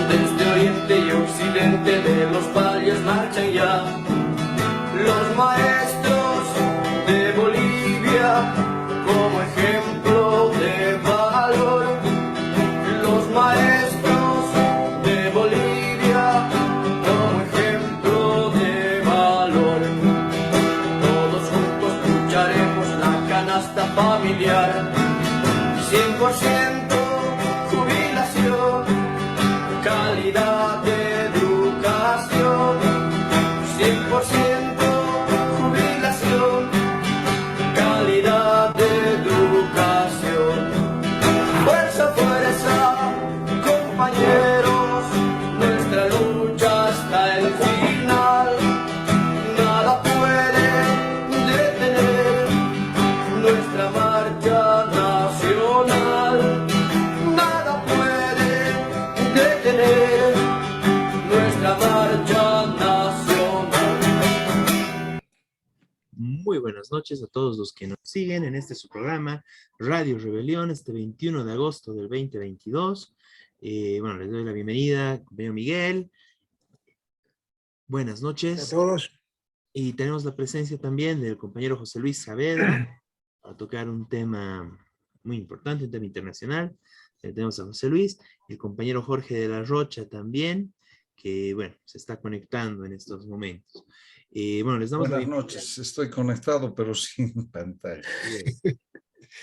Desde oriente y occidente de los valles marchan ya los maestros de Bolivia como ejemplo de valor. Los maestros de Bolivia como ejemplo de valor. Todos juntos lucharemos la canasta familiar. 100% jubilación, calidad de educación. 100% jubilación, calidad de educación. Fuerza, fuerza, compañeros, nuestra lucha hasta el final. Nada puede detener nuestra marcha nacional. Nada puede detener nuestra marcha nacional. Muy buenas noches a todos los que nos siguen en este su programa Radio Rebelión, este 21 de agosto del 2022. Bueno, les doy la bienvenida, compañero Miguel. Buenas noches. A todos. Y tenemos la presencia también del compañero José Luis Saavedra a tocar un tema muy importante, un tema internacional. Tenemos a José Luis, el compañero Jorge de la Rocha también, que bueno, se está conectando en estos momentos. Bueno, les damos Buenas noches, estoy conectado pero sin pantalla.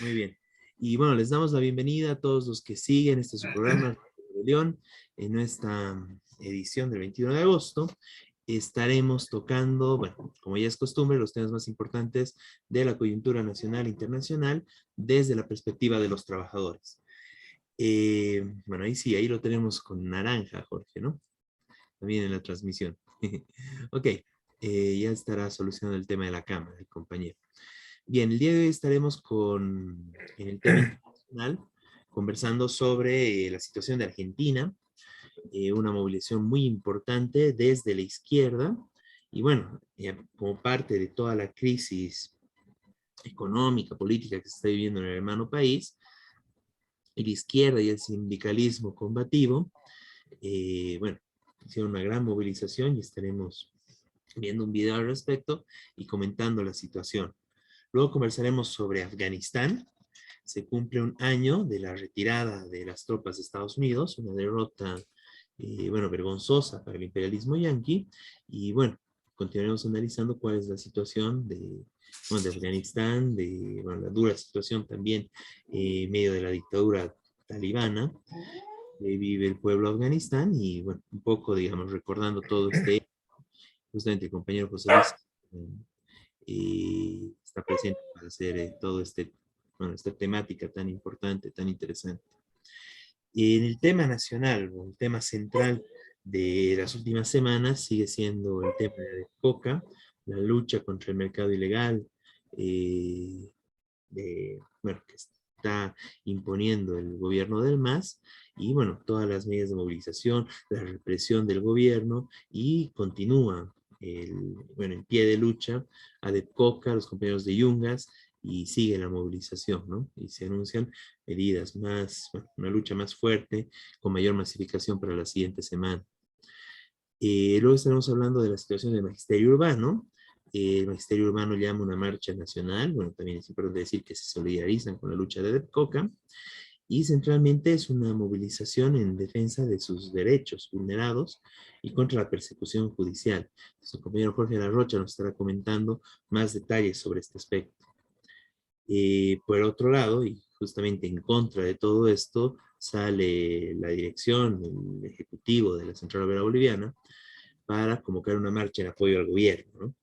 Muy bien. Y bueno, les damos la bienvenida a todos los que siguen este su programa Rebelión en nuestra edición del 21 de agosto. Estaremos tocando, bueno, como ya es costumbre, los temas más importantes de la coyuntura nacional e internacional desde la perspectiva de los trabajadores. Bueno, ahí sí, ahí lo tenemos con naranja, Jorge, ¿no? También en la transmisión. Ok, ya estará solucionado el tema de la cámara, el compañero. Bien, el día de hoy estaremos en el tema internacional, conversando sobre la situación de Argentina, una movilización muy importante desde la izquierda, y bueno, como parte de toda la crisis económica, política que se está viviendo en el hermano país, y la izquierda y el sindicalismo combativo, bueno, hicieron una gran movilización y estaremos viendo un video al respecto y comentando la situación. Luego conversaremos sobre Afganistán. Se cumple un año de la retirada de las tropas de Estados Unidos, una derrota, bueno, vergonzosa para el imperialismo yanqui. Y bueno, continuaremos analizando cuál es la situación bueno, de Afganistán, bueno, la dura situación también en medio de la dictadura talibana que vive el pueblo de Afganistán. Y bueno, un poco, digamos, recordando todo justamente el compañero José Luis está presente para hacer todo bueno, esta temática tan importante, tan interesante. Y en el tema nacional, o el tema central de las últimas semanas, sigue siendo el tema de coca, la lucha contra el mercado ilegal, bueno, que está imponiendo el gobierno del MAS, y bueno, todas las medidas de movilización, la represión del gobierno, y continúa bueno, en pie de lucha ADEPCOCA, los compañeros de Yungas, y sigue la movilización, ¿no? Y se anuncian medidas más, bueno, una lucha más fuerte, con mayor masificación para la siguiente semana. Luego estaremos hablando de la situación del magisterio urbano. El magisterio urbano llama una marcha nacional. Bueno, también es importante decir que se solidarizan con la lucha de ADEPCOCA. Y centralmente es una movilización en defensa de sus derechos vulnerados y contra la persecución judicial. Su compañero Jorge de la Rocha nos estará comentando más detalles sobre este aspecto. Por otro lado, y justamente en contra de todo esto, sale la dirección, el ejecutivo de la Central Obrera Boliviana, para convocar una marcha en apoyo al gobierno, ¿no?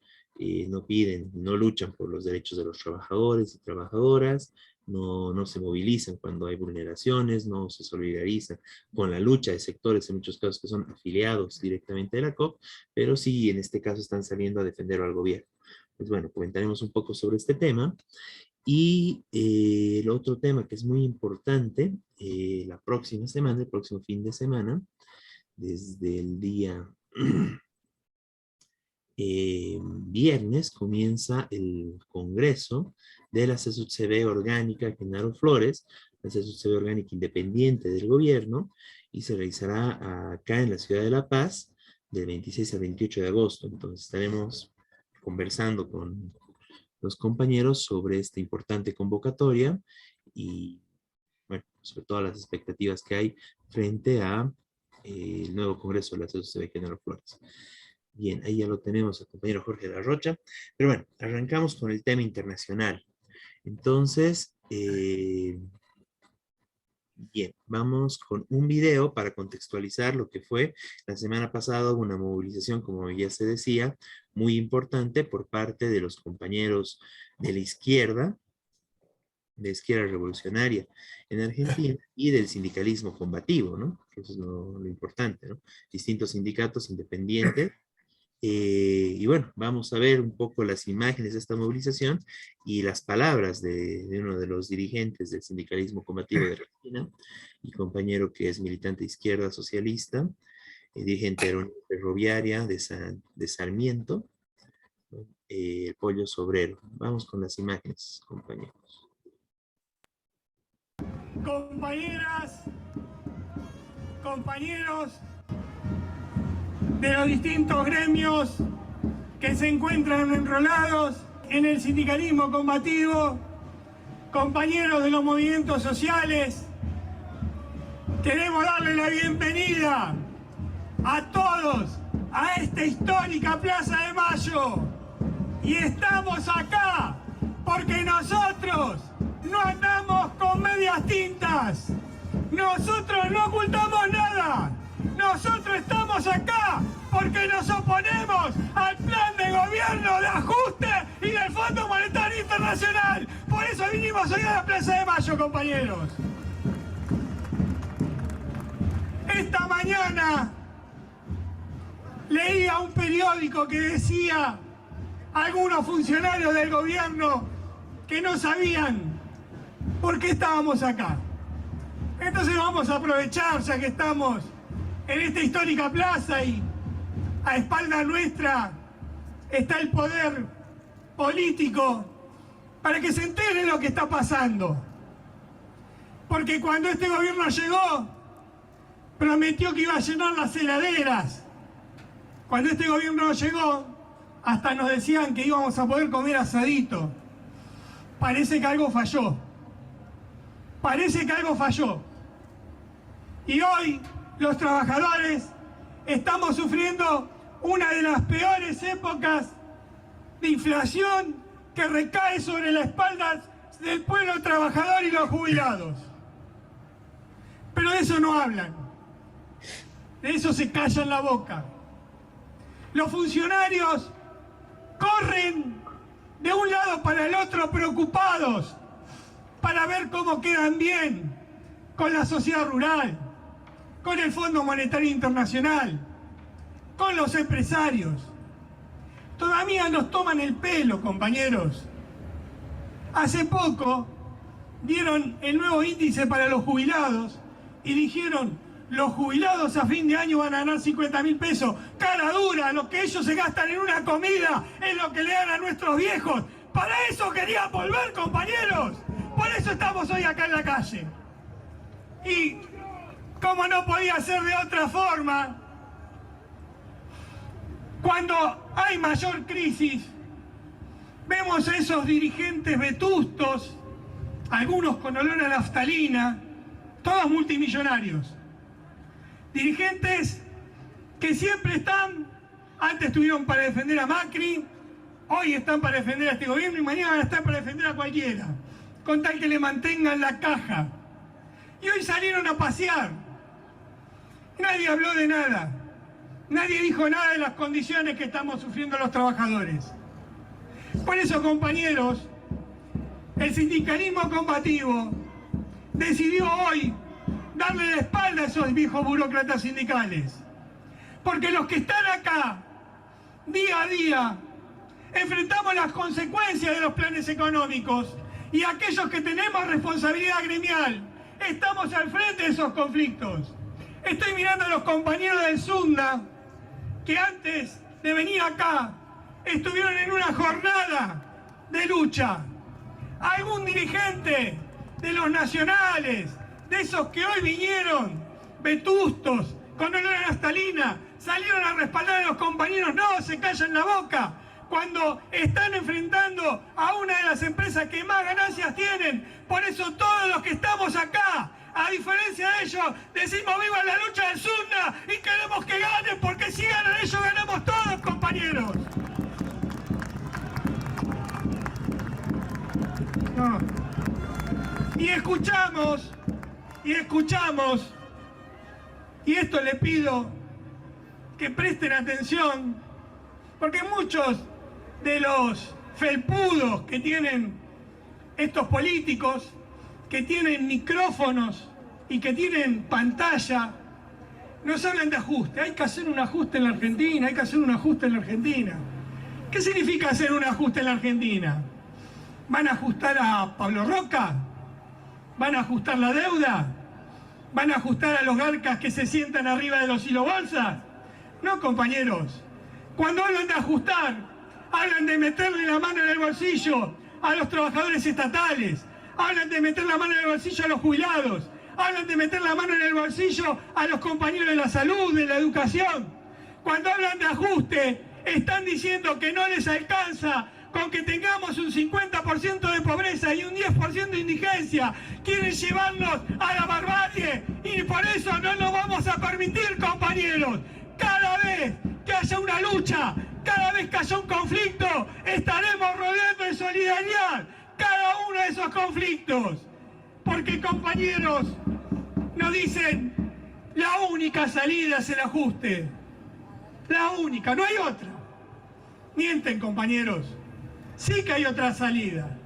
No piden, no luchan por los derechos de los trabajadores y trabajadoras, no se movilizan cuando hay vulneraciones, no se solidarizan con la lucha de sectores, en muchos casos que son afiliados directamente de la COP, pero sí en este caso están saliendo a defender al gobierno. Pues bueno, comentaremos un poco sobre este tema. Y el otro tema que es muy importante, la próxima semana, el próximo fin de semana, desde el día viernes comienza el congreso de la CSUCB orgánica Genaro Flores, la CSUCB orgánica independiente del gobierno, y se realizará acá en la ciudad de La Paz del 26 al 28 de agosto. Entonces estaremos conversando con los compañeros sobre esta importante convocatoria y, bueno, sobre todas las expectativas que hay frente a el nuevo congreso de la CSUCB Genaro Flores. Bien, ahí ya lo tenemos al compañero Jorge de la Rocha. Pero bueno, arrancamos con el tema internacional. Entonces, bien, vamos con un video para contextualizar lo que fue la semana pasada, una movilización, como ya se decía, muy importante por parte de los compañeros de la izquierda revolucionaria en Argentina y del sindicalismo combativo, ¿no? Que eso es lo importante, ¿no? Distintos sindicatos independientes. Y bueno, vamos a ver un poco las imágenes de esta movilización y las palabras de uno de los dirigentes del sindicalismo combativo de Argentina y compañero que es militante de izquierda socialista, dirigente ferroviaria de Sarmiento, el Pollo Sobrero. Vamos con las imágenes, compañeros. Compañeras, compañeros de los distintos gremios que se encuentran enrolados en el sindicalismo combativo, compañeros de los movimientos sociales, queremos darle la bienvenida a todos a esta histórica Plaza de Mayo. Y estamos acá porque nosotros no andamos con medias tintas, nosotros no ocultamos nada. Nosotros estamos acá porque nos oponemos al plan de gobierno de ajuste y del Fondo Monetario Internacional. Por eso vinimos hoy a la Plaza de Mayo, compañeros. Esta mañana leía un periódico que decía algunos funcionarios del gobierno que no sabían por qué estábamos acá. Entonces vamos a aprovechar, ya que estamos en esta histórica plaza y a espalda nuestra está el poder político, para que se entere lo que está pasando. Porque cuando este gobierno llegó, prometió que iba a llenar las heladeras. Cuando este gobierno llegó, hasta nos decían que íbamos a poder comer asadito. Parece que algo falló. Parece que algo falló. Y hoy los trabajadores estamos sufriendo una de las peores épocas de inflación que recae sobre las espaldas del pueblo trabajador y los jubilados. Pero de eso no hablan. De eso se callan la boca. Los funcionarios corren de un lado para el otro preocupados para ver cómo quedan bien con la sociedad rural, con el Fondo Monetario Internacional, con los empresarios. Todavía nos toman el pelo, compañeros. Hace poco dieron el nuevo índice para los jubilados y dijeron: los jubilados a fin de año van a ganar 50.000 pesos. Cara dura, lo que ellos se gastan en una comida es lo que le dan a nuestros viejos. Para eso querían volver, compañeros. Por eso estamos hoy acá en la calle. Y como no podía ser de otra forma, cuando hay mayor crisis, vemos a esos dirigentes vetustos, algunos con olor a naftalina, todos multimillonarios. Dirigentes que siempre están, antes estuvieron para defender a Macri, hoy están para defender a este gobierno y mañana van a estar para defender a cualquiera, con tal que le mantengan la caja. Y hoy salieron a pasear. Nadie habló de nada. Nadie dijo nada de las condiciones que estamos sufriendo los trabajadores. Por eso, compañeros, el sindicalismo combativo decidió hoy darle la espalda a esos viejos burócratas sindicales. Porque los que están acá, día a día, enfrentamos las consecuencias de los planes económicos y aquellos que tenemos responsabilidad gremial, estamos al frente de esos conflictos. Estoy mirando a los compañeros del Sunda, que antes de venir acá estuvieron en una jornada de lucha. Algún dirigente de los nacionales, de esos que hoy vinieron vetustos, con olor a naftalina, salieron a respaldar a los compañeros, no se callan la boca cuando están enfrentando a una de las empresas que más ganancias tienen. Por eso todos los que estamos acá, a diferencia de ellos, decimos viva la lucha del Sunna y queremos que ganen, porque si ganan ellos ganamos todos, compañeros. No. Y escuchamos, y esto le pido que presten atención, porque muchos de los felpudos que tienen estos políticos, que tienen micrófonos y que tienen pantalla, nos hablan de ajuste. Hay que hacer un ajuste en la Argentina, hay que hacer un ajuste en la Argentina. ¿Qué significa hacer un ajuste en la Argentina? ¿Van a ajustar a Pablo Roca? ¿Van a ajustar la deuda? ¿Van a ajustar a los garcas que se sientan arriba de los hilobolsas? No, compañeros. Cuando hablan de ajustar, hablan de meterle la mano en el bolsillo a los trabajadores estatales, hablan de meter la mano en el bolsillo a los jubilados, hablan de meter la mano en el bolsillo a los compañeros de la salud, de la educación. Cuando hablan de ajuste, están diciendo que no les alcanza con que tengamos un 50% de pobreza y un 10% de indigencia. Quieren llevarnos a la barbarie y por eso no lo vamos a permitir, compañeros. Cada vez que haya una lucha, cada vez que haya un conflicto, estaremos rodeando de solidaridad cada uno de esos conflictos. Porque, compañeros, nos dicen, la única salida es el ajuste. La única, no hay otra. Mienten, compañeros. Sí que hay otra salida.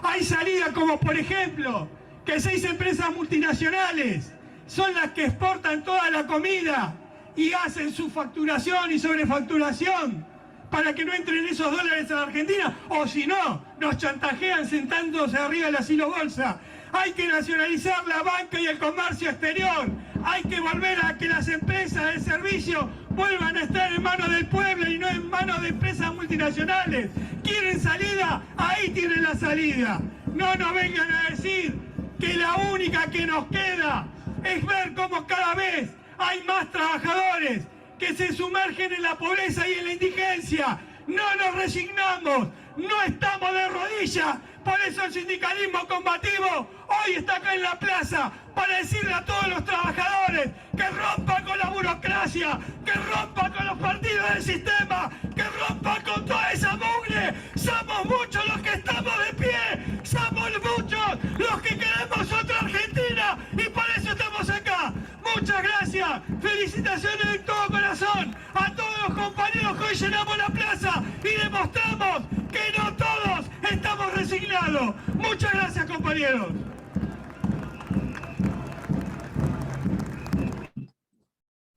Hay salida como, por ejemplo, que 6 empresas multinacionales son las que exportan toda la comida y hacen su facturación y sobrefacturación para que no entren esos dólares a la Argentina, o si no, nos chantajean sentándose arriba de la silobolsa. Hay que nacionalizar la banca y el comercio exterior. Hay que volver a que las empresas de servicio vuelvan a estar en manos del pueblo y no en manos de empresas multinacionales. ¿Quieren salida? Ahí tienen la salida. No nos vengan a decir que la única que nos queda es ver cómo cada vez hay más trabajadores que se sumergen en la pobreza y en la indigencia. No nos resignamos, no estamos de rodillas. Por eso el sindicalismo combativo hoy está acá en la plaza para decirle a todos los trabajadores que rompan con la burocracia, que rompan con los partidos del sistema, que rompan con toda esa mugre. Somos muchos los que estamos de pie, somos muchos los que queremos otra Argentina y por eso estamos acá. Muchas gracias, felicitaciones de todo corazón a todos los compañeros que hoy llenamos la plaza y demostramos que no todos estamos resignados. Muchas gracias, compañeros.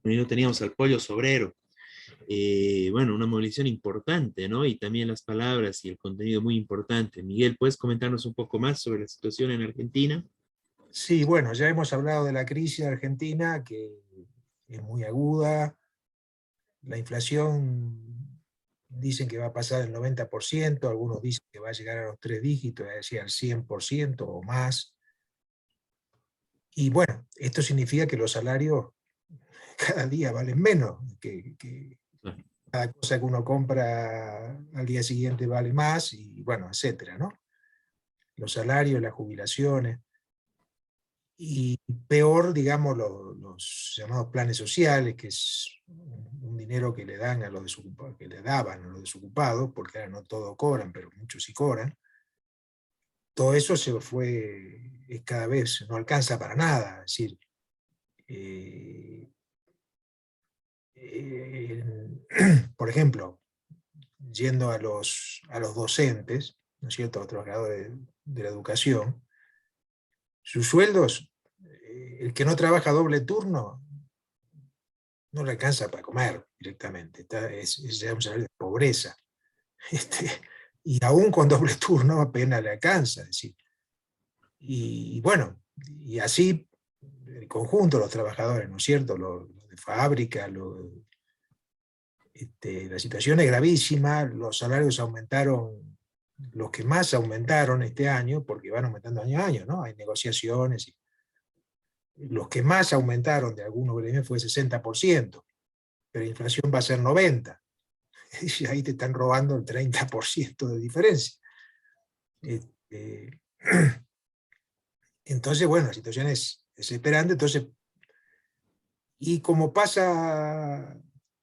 No teníamos al Pollo Sobrero. Bueno, una movilización importante, ¿no? Y también las palabras y el contenido muy importante. Miguel, ¿puedes comentarnos un poco más sobre la situación en Argentina? Sí, bueno, ya hemos hablado de la crisis de Argentina, que es muy aguda. La inflación dicen que va a pasar el 90%, algunos dicen que va a llegar a los 3 dígitos, es decir, al 100% o más. Y bueno, esto significa que los salarios cada día valen menos, que cada cosa que uno compra al día siguiente vale más, y bueno, etcétera, ¿no? Los salarios, las jubilaciones. Y peor, digamos, los llamados planes sociales, que es un dinero que le dan a los desocupados, que le daban a los desocupados, porque ahora no todos cobran, pero muchos sí cobran. Todo eso se fue, es cada vez, no alcanza para nada. Es decir, por ejemplo, yendo a los docentes, ¿no es cierto?, a los trabajadores de la educación, sus sueldos, el que no trabaja doble turno, no le alcanza para comer directamente, es ya un salario de pobreza. Y aún con doble turno apenas le alcanza. Es decir, y bueno, y así el conjunto de los trabajadores, ¿no es cierto?, los de fábrica, La situación es gravísima, los salarios aumentaron, los que más aumentaron este año, porque van aumentando año a año, ¿no? Hay negociaciones. Los que más aumentaron de algunos gremios fue 60%, pero la inflación va a ser 90%. Y ahí te están robando el 30% de diferencia. Entonces, bueno, la situación es desesperante. Entonces, y como pasa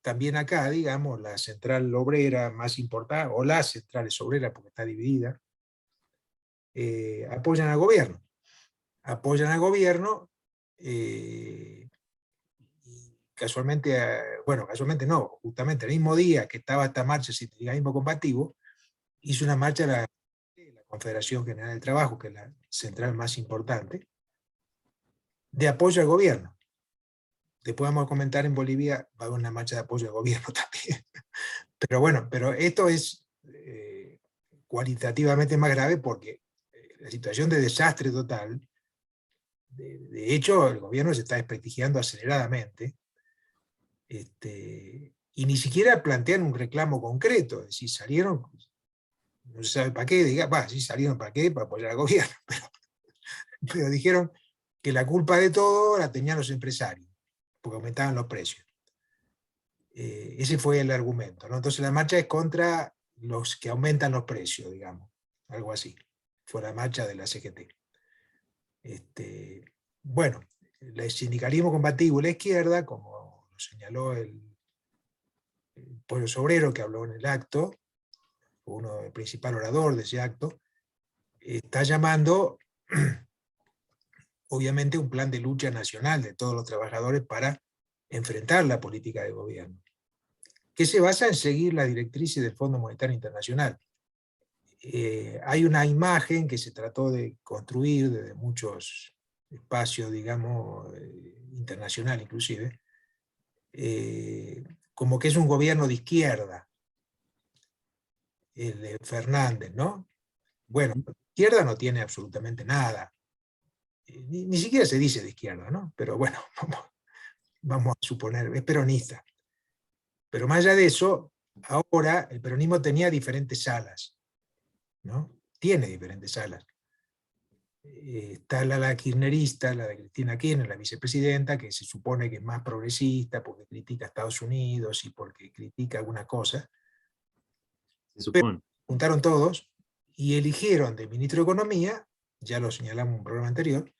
también acá, digamos, la central obrera más importante, o las centrales obreras, porque está dividida, apoyan al gobierno. Apoyan al gobierno, y casualmente, bueno, casualmente no, justamente el mismo día que estaba esta marcha sindicalismo combativo, hizo una marcha la Confederación General del Trabajo, que es la central más importante, de apoyo al gobierno. Después vamos a comentar en Bolivia, va a haber una marcha de apoyo al gobierno también. Pero bueno, pero esto es cualitativamente más grave porque la situación de desastre total, de hecho el gobierno se está desprestigiando aceleradamente, y ni siquiera plantean un reclamo concreto, es decir, salieron, no se sabe para qué, sí salieron para qué, para apoyar al gobierno, pero dijeron que la culpa de todo la tenían los empresarios, porque aumentaban los precios. Ese fue el argumento, ¿no? Entonces la marcha es contra los que aumentan los precios, digamos, algo así. Fue la marcha de la CGT. Bueno, el sindicalismo combativo y la izquierda, como lo señaló el Pueblo Obrero que habló en el acto, el principal orador de ese acto, está llamando obviamente un plan de lucha nacional de todos los trabajadores para enfrentar la política de gobierno, que se basa en seguir las directrices del Fondo Monetario Internacional. Hay una imagen que se trató de construir desde muchos espacios, digamos, internacional inclusive, como que es un gobierno de izquierda, el de Fernández, ¿no? Bueno, de izquierda no tiene absolutamente nada. Ni siquiera se dice de izquierda, ¿no? Pero bueno, vamos a suponer, es peronista. Pero más allá de eso, ahora el peronismo tenía diferentes alas, ¿no? Tiene diferentes alas. Está la ala kirchnerista, la de Cristina Kirchner, la vicepresidenta, que se supone que es más progresista porque critica a Estados Unidos y porque critica alguna cosa. Se supone. Juntaron todos y eligieron de ministro de Economía, ya lo señalamos en un programa anterior,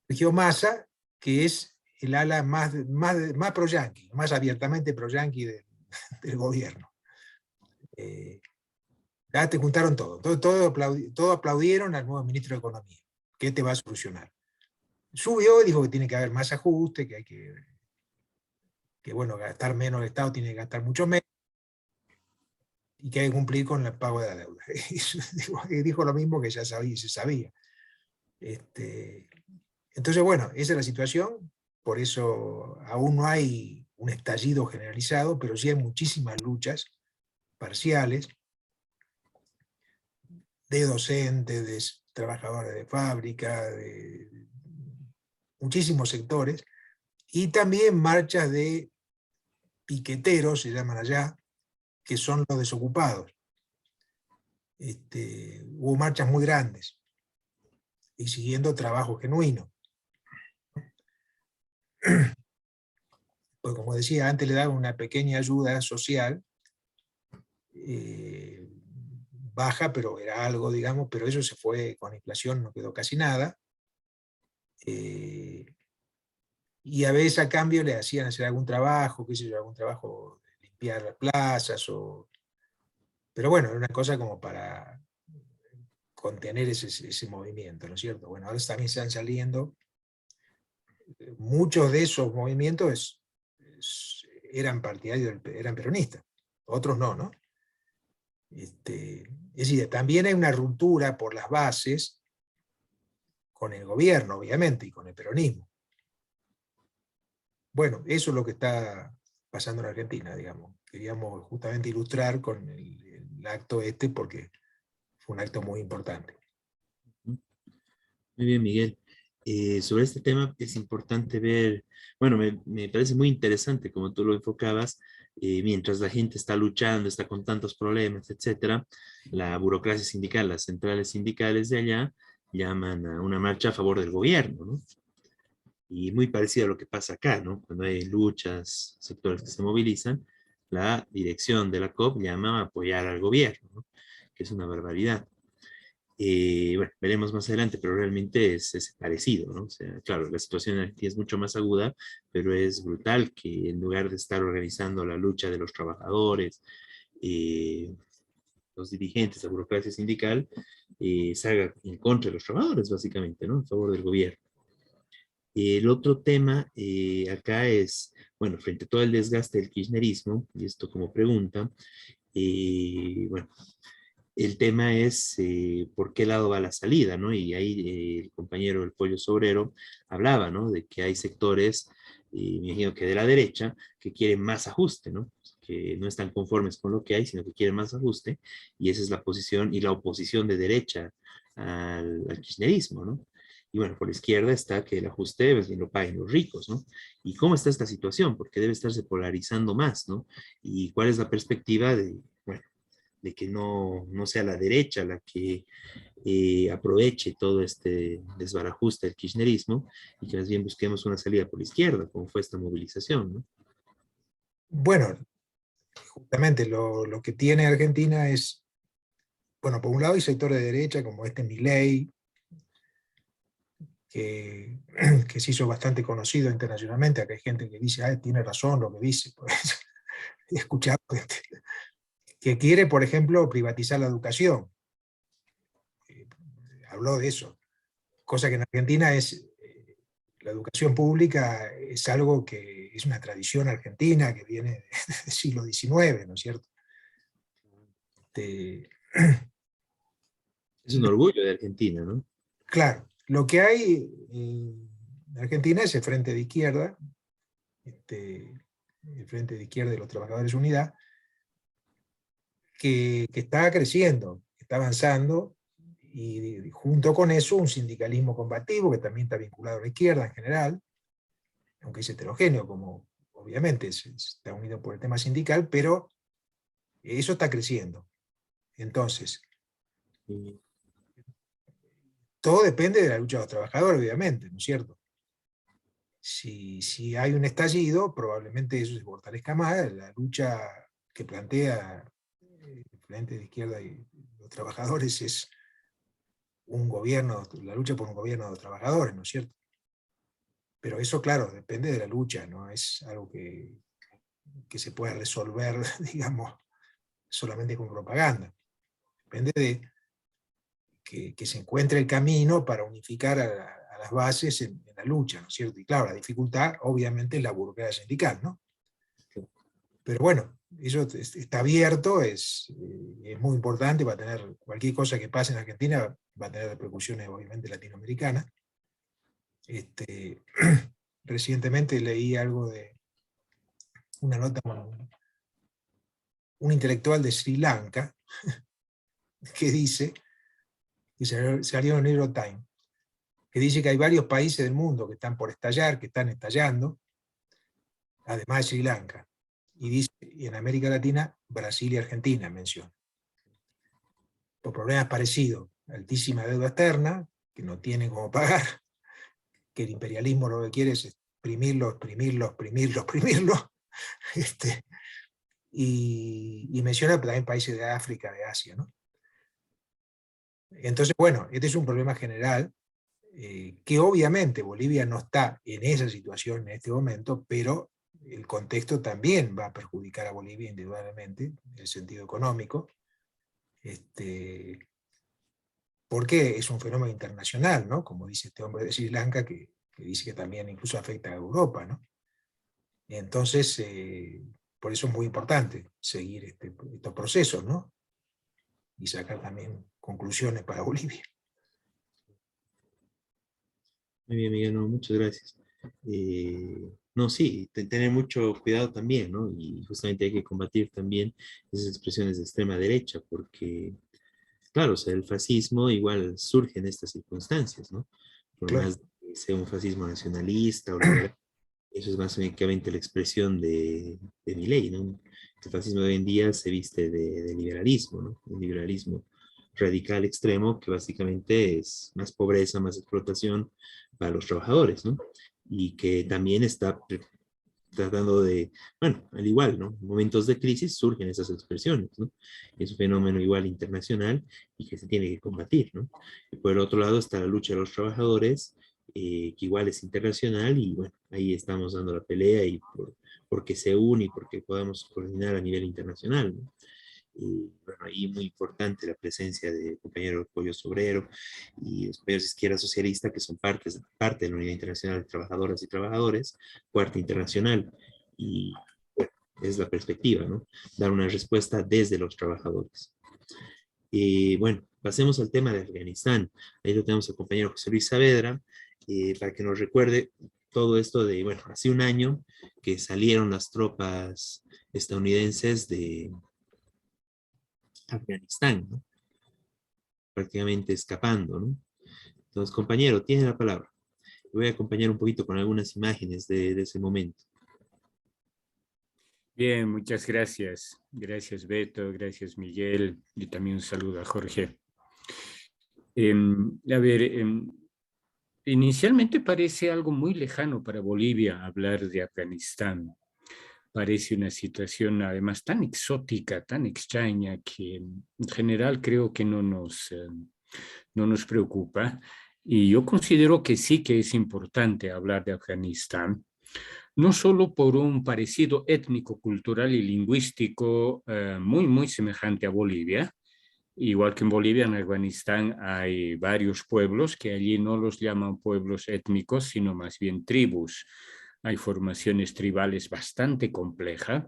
eligió Massa, que es el ala más pro-yanqui, más abiertamente pro-yanqui del gobierno. Ya te juntaron todo aplaudieron al nuevo ministro de Economía, que te va a solucionar. Subió y dijo que tiene que haber más ajuste, que hay que bueno, gastar menos, el Estado tiene que gastar mucho menos, y que hay que cumplir con el pago de la deuda. Dijo lo mismo que ya se sabía. Entonces, bueno, esa es la situación, por eso aún no hay un estallido generalizado, pero sí hay muchísimas luchas parciales, de docentes, de trabajadores de fábrica, de muchísimos sectores, y también marchas de piqueteros, se llaman allá, que son los desocupados. Hubo marchas muy grandes, exigiendo trabajo genuino. Pues como decía, antes le daban una pequeña ayuda social, baja, pero era algo, digamos, pero eso se fue con la inflación, no quedó casi nada. Y a veces a cambio le hacían hacer algún trabajo, qué sé yo, algún trabajo de limpiar las plazas, pero bueno, era una cosa como para contener ese movimiento, ¿no es cierto? Bueno, ahora también están saliendo, muchos de esos movimientos eran partidarios, eran peronistas, otros no, ¿no? Es decir, también hay una ruptura por las bases con el gobierno, obviamente, y con el peronismo. Bueno, eso es lo que está pasando en Argentina, digamos. Queríamos justamente ilustrar con el acto porque fue un acto muy importante. Muy bien, Miguel. Sobre este tema es importante ver, bueno, me parece muy interesante como tú lo enfocabas, mientras la gente está luchando, está con tantos problemas, etcétera, la burocracia sindical, las centrales sindicales de allá llaman a una marcha a favor del gobierno, ¿no? Y muy parecido a lo que pasa acá, ¿no? Cuando hay luchas, sectores que se movilizan, la dirección de la COP llama a apoyar al gobierno, ¿no? Que es una barbaridad. Bueno, veremos más adelante, pero realmente es parecido, ¿no? O sea, claro, la situación en Argentina es mucho más aguda, pero es brutal que en lugar de estar organizando la lucha de los trabajadores, eh, los dirigentes, la burocracia sindical, salga en contra de los trabajadores, básicamente, ¿no? A favor del gobierno. El otro tema acá es, bueno, frente a todo el desgaste del kirchnerismo, y esto como pregunta, bueno, el tema es por qué lado va la salida, ¿no? Y ahí el compañero del Pollo Sobrero hablaba, ¿no? De que hay sectores, me imagino que de la derecha, que quieren más ajuste, ¿no? Que no están conformes con lo que hay, sino que quieren más ajuste, y esa es la posición y la oposición de derecha al kirchnerismo, ¿no? Y bueno, por la izquierda está que el ajuste pues, lo paguen los ricos, ¿no? ¿Y cómo está esta situación? Porque debe estarse polarizando más, ¿no? ¿Y cuál es la perspectiva de, bueno, de que no sea la derecha la que aproveche todo este desbarajuste del kirchnerismo y que más bien busquemos una salida por la izquierda, como fue esta movilización, ¿no? Bueno, justamente lo que tiene Argentina es, bueno, por un lado hay sectores de derecha como este Milei, que, que se hizo bastante conocido internacionalmente. Acá hay gente que dice, ah, tiene razón lo que dice. Pues, he escuchado gente que quiere, por ejemplo, privatizar la educación. Habló de eso. Cosa que en Argentina es, la educación pública es algo que es una tradición argentina que viene del siglo XIX, ¿no es cierto? De, Es un orgullo de Argentina, ¿no? claro, lo que hay en Argentina es el Frente de Izquierda, el Frente de Izquierda de los Trabajadores Unidad, que está creciendo, que está avanzando, y junto con eso un sindicalismo combativo que también está vinculado a la izquierda en general, aunque es heterogéneo, como obviamente está unido por el tema sindical, pero eso está creciendo. Entonces, Y, todo depende de la lucha de los trabajadores, obviamente, ¿no es cierto? Si hay un estallido, probablemente eso se fortalezca más. La lucha que plantea el Frente de Izquierda y los trabajadores es un gobierno, la lucha por un gobierno de los trabajadores, ¿no es cierto? Pero eso, claro, depende de la lucha, no es algo que se pueda resolver, digamos, solamente con propaganda. Depende de que se encuentre el camino para unificar a las bases en la lucha, ¿no es cierto? Y claro, la dificultad, obviamente, es la burocracia sindical, ¿no? Pero bueno, eso está abierto, es muy importante, va a tener, cualquier cosa que pase en Argentina va a tener repercusiones, obviamente, latinoamericanas. Recientemente leí algo de una nota con un intelectual de Sri Lanka que dice, que salió en el New York Times, que dice que hay varios países del mundo que están por estallar, que están estallando, además de Sri Lanka. Y dice, y en América Latina, Brasil y Argentina menciona. Por problemas parecidos, altísima deuda externa, que no tienen cómo pagar, que el imperialismo lo que quiere es exprimirlo, exprimirlo, exprimirlo, exprimirlo, y menciona también países de África, de Asia, ¿no? Entonces, bueno, este es un problema general, que obviamente Bolivia no está en esa situación en este momento, pero el contexto también va a perjudicar a Bolivia indudablemente, en el sentido económico, porque es un fenómeno internacional, ¿no? Como dice este hombre de Sri Lanka, que dice que también incluso afecta a Europa, ¿no? Entonces, por eso es muy importante seguir estos procesos, ¿no? Y sacar también conclusiones para Bolivia. muy bien, Miguel, no, muchas gracias. No, sí, tener mucho cuidado también, ¿no? Y justamente hay que combatir también esas expresiones de extrema derecha, porque, claro, o sea, el fascismo igual surge en estas circunstancias, ¿no? Por Claro. más sea un fascismo nacionalista o liberal. Eso es básicamente la expresión de Milei, ¿no? El fascismo de hoy en día se viste de liberalismo, ¿no? Un liberalismo radical extremo que básicamente es más pobreza, más explotación para los trabajadores, ¿no? Y que también está tratando de, bueno, al igual, ¿no? En momentos de crisis surgen esas expresiones, ¿no? Es un fenómeno igual internacional y que se tiene que combatir, ¿no? Y por el otro lado está la lucha de los trabajadores, que igual es internacional y bueno, ahí estamos dando la pelea y porque se une y porque podamos coordinar a nivel internacional, ¿no? Y bueno, ahí muy importante la presencia de compañeros Pollo Obrero y los compañeros de Izquierda Socialista, que son parte de la Unidad Internacional de Trabajadoras y Trabajadores, Cuarta Internacional, y bueno, es la perspectiva, ¿no? Dar una respuesta desde los trabajadores. Y bueno, pasemos al tema de Afganistán. Ahí lo tenemos al compañero José Luis Saavedra, para que nos recuerde todo esto de, bueno, hace un año que salieron las tropas estadounidenses de Afganistán, ¿no? Prácticamente escapando, ¿no? Entonces, compañero, tiene la palabra. Voy a acompañar un poquito con algunas imágenes de ese momento. Bien, muchas gracias. Gracias, Beto, gracias, Miguel, y también un saludo a Jorge. A ver, inicialmente parece algo muy lejano para Bolivia hablar de Afganistán. Parece una situación además tan exótica, tan extraña, que en general creo que no nos preocupa. Y yo considero que sí que es importante hablar de Afganistán, no solo por un parecido étnico, cultural y lingüístico muy semejante a Bolivia. Igual que en Bolivia, en Afganistán hay varios pueblos que allí no los llaman pueblos étnicos, sino más bien tribus. Hay formaciones tribales bastante complejas.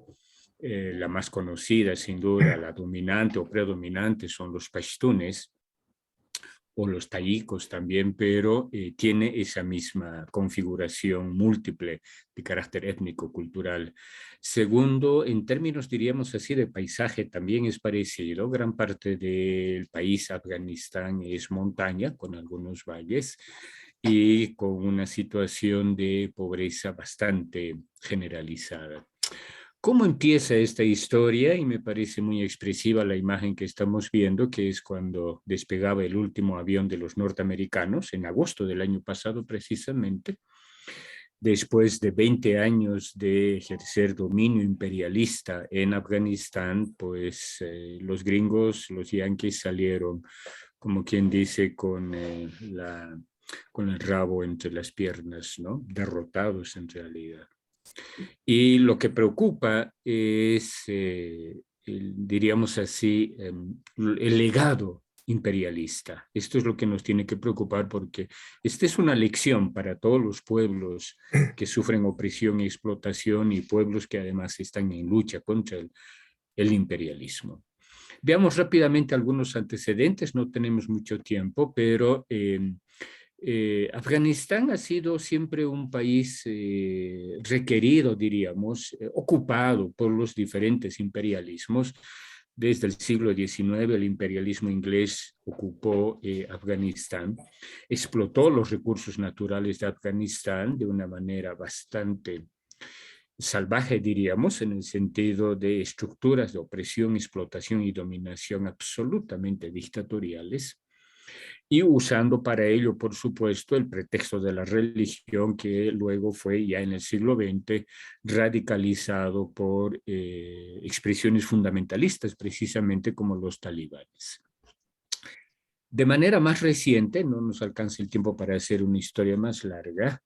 La más conocida, sin duda, la dominante o predominante son los pashtunes o los tayikos también, pero tiene esa misma configuración múltiple de carácter étnico-cultural. Segundo, en términos, diríamos así, de paisaje también es parecido. Gran parte del país, Afganistán, es montaña, con algunos valles, y con una situación de pobreza bastante generalizada. ¿Cómo empieza esta historia? Y me parece muy expresiva la imagen que estamos viendo, que es cuando despegaba el último avión de los norteamericanos, en agosto del año pasado precisamente, después de 20 años de ejercer dominio imperialista en Afganistán, pues los gringos, los yanquis salieron, como quien dice, con el rabo entre las piernas, ¿no? Derrotados en realidad. Y lo que preocupa es, diríamos así, el legado imperialista. Esto es lo que nos tiene que preocupar, porque esta es una lección para todos los pueblos que sufren opresión y explotación, y pueblos que además están en lucha contra el imperialismo. Veamos rápidamente algunos antecedentes, no tenemos mucho tiempo, pero Afganistán ha sido siempre un país requerido, diríamos, ocupado por los diferentes imperialismos. Desde el siglo XIX el imperialismo inglés ocupó Afganistán, explotó los recursos naturales de Afganistán de una manera bastante salvaje, diríamos, en el sentido de estructuras de opresión, explotación y dominación absolutamente dictatoriales, y usando para ello, por supuesto, el pretexto de la religión, que luego fue ya en el siglo XX radicalizado por expresiones fundamentalistas, precisamente como los talibanes. De manera más reciente, no nos alcanza el tiempo para hacer una historia más larga,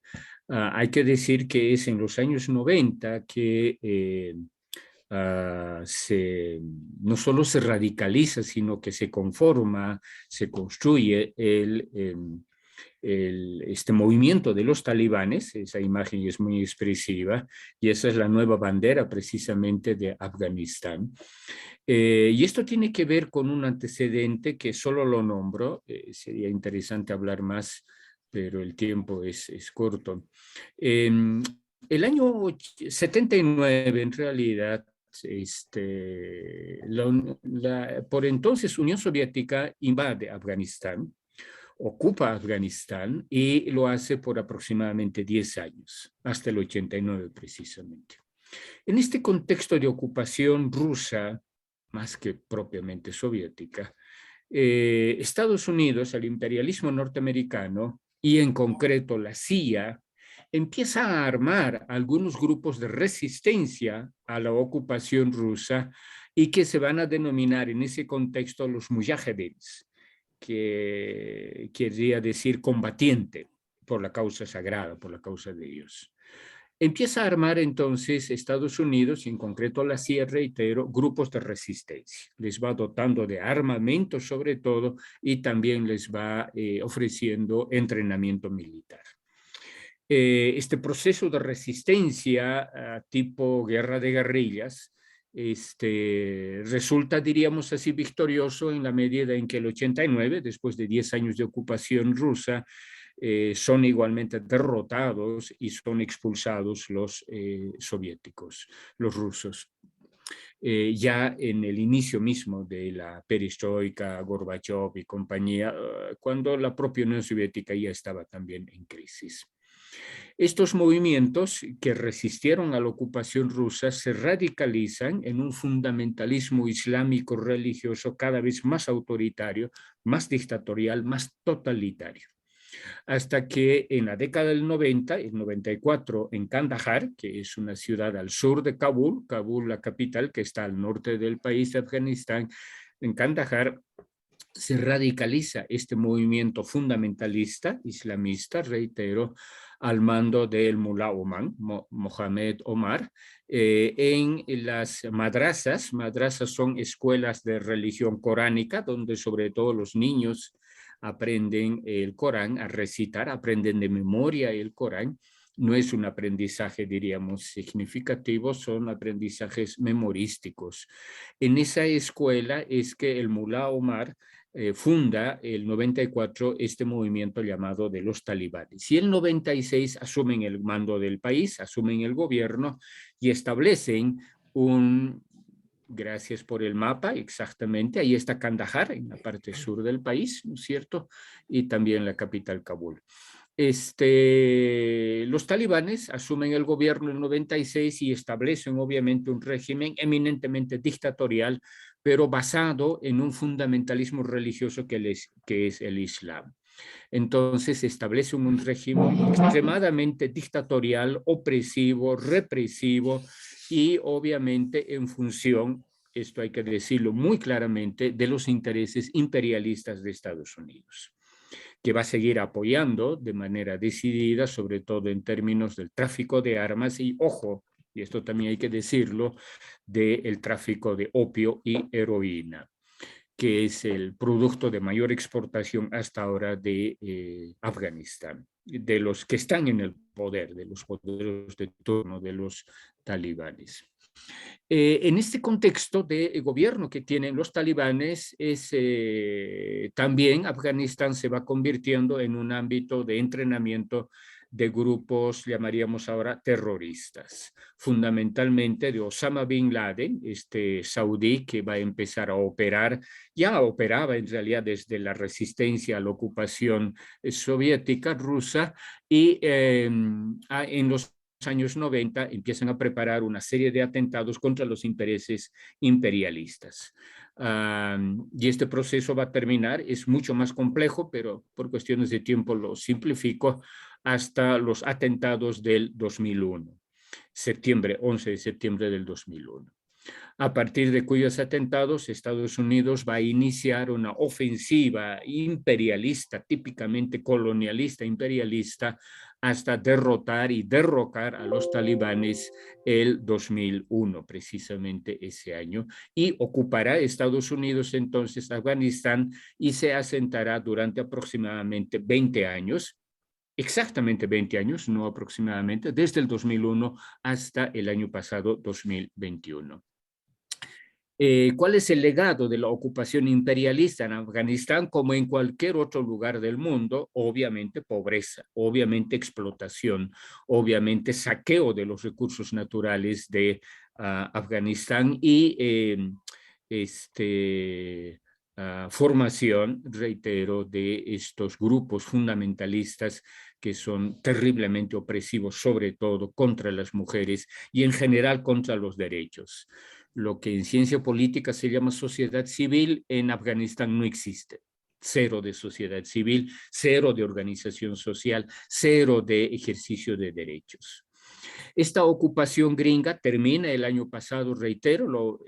hay que decir que es en los años 90 que no solo se radicaliza, sino que se conforma, se construye este movimiento de los talibanes. Esa imagen es muy expresiva, y esa es la nueva bandera precisamente de Afganistán. Y esto tiene que ver con un antecedente que solo lo nombro, sería interesante hablar más, pero el tiempo es corto. El año 79, en realidad, por entonces Unión Soviética invade Afganistán, ocupa Afganistán y lo hace por aproximadamente 10 años, hasta el 89 precisamente. En este contexto de ocupación rusa, más que propiamente soviética, Estados Unidos, el imperialismo norteamericano y en concreto la CIA, empieza a armar algunos grupos de resistencia a la ocupación rusa y que se van a denominar en ese contexto los mujahedins, que querría decir combatiente por la causa sagrada, por la causa de Dios. Empieza a armar entonces Estados Unidos, y en concreto la CIA, reitero, grupos de resistencia. Les va dotando de armamento sobre todo y también les va ofreciendo entrenamiento militar. Este proceso de resistencia tipo guerra de guerrillas resulta, diríamos así, victorioso en la medida en que el 89, después de 10 años de ocupación rusa, son igualmente derrotados y son expulsados los soviéticos, los rusos. Ya en el inicio mismo de la perestroika, Gorbachev y compañía, cuando la propia Unión Soviética ya estaba también en crisis. Estos movimientos que resistieron a la ocupación rusa se radicalizan en un fundamentalismo islámico religioso cada vez más autoritario, más dictatorial, más totalitario. Hasta que en la década del 90, el 94, en Kandahar, que es una ciudad al sur de Kabul, Kabul la capital que está al norte del país de Afganistán, en Kandahar se radicaliza este movimiento fundamentalista islamista, reitero, al mando del Mullah Omar, Mohammed Omar, en las madrasas. Madrasas son escuelas de religión coránica, donde sobre todo los niños aprenden el Corán a recitar, aprenden de memoria el Corán. No es un aprendizaje, diríamos, significativo, son aprendizajes memorísticos. En esa escuela es que el Mullah Omar funda el 94 este movimiento llamado de los talibanes. Y el 96 asumen el mando del país, asumen el gobierno y establecen un... Gracias por el mapa, exactamente. Ahí está Kandahar, en la parte sur del país, ¿no es cierto? Y también la capital, Kabul. Los talibanes asumen el gobierno en el 96 y establecen obviamente un régimen eminentemente dictatorial, pero basado en un fundamentalismo religioso que es el Islam. Entonces establecen un régimen extremadamente dictatorial, opresivo, represivo y obviamente en función, esto hay que decirlo muy claramente, de los intereses imperialistas de Estados Unidos, que va a seguir apoyando de manera decidida, sobre todo en términos del tráfico de armas y, ojo, y esto también hay que decirlo, del tráfico de opio y heroína, que es el producto de mayor exportación hasta ahora de Afganistán, de los que están en el poder, de los poderes de turno de los talibanes. En este contexto de gobierno que tienen los talibanes, también Afganistán se va convirtiendo en un ámbito de entrenamiento de grupos, llamaríamos ahora, terroristas, fundamentalmente de Osama Bin Laden, este saudí que va a empezar a operar, ya operaba en realidad desde la resistencia a la ocupación soviética rusa, y en los años 90 empiezan a preparar una serie de atentados contra los intereses imperialistas. Y este proceso va a terminar, es mucho más complejo, pero por cuestiones de tiempo lo simplifico, hasta los atentados del 2001, 11 de septiembre del 2001. A partir de cuyos atentados, Estados Unidos va a iniciar una ofensiva imperialista, típicamente colonialista, imperialista, hasta derrotar y derrocar a los talibanes el 2001, precisamente ese año, y ocupará Estados Unidos entonces Afganistán y se asentará durante aproximadamente 20 años, exactamente 20 años, no aproximadamente, desde el 2001 hasta el año pasado, 2021. ¿Cuál es el legado de la ocupación imperialista en Afganistán? Como en cualquier otro lugar del mundo, obviamente pobreza, obviamente explotación, obviamente saqueo de los recursos naturales de Afganistán y formación, reitero, de estos grupos fundamentalistas que son terriblemente opresivos, sobre todo contra las mujeres y en general contra los derechos. Lo que en ciencia política se llama sociedad civil, en Afganistán no existe. Cero de sociedad civil, cero de organización social, cero de ejercicio de derechos. Esta ocupación gringa termina el año pasado, reitero,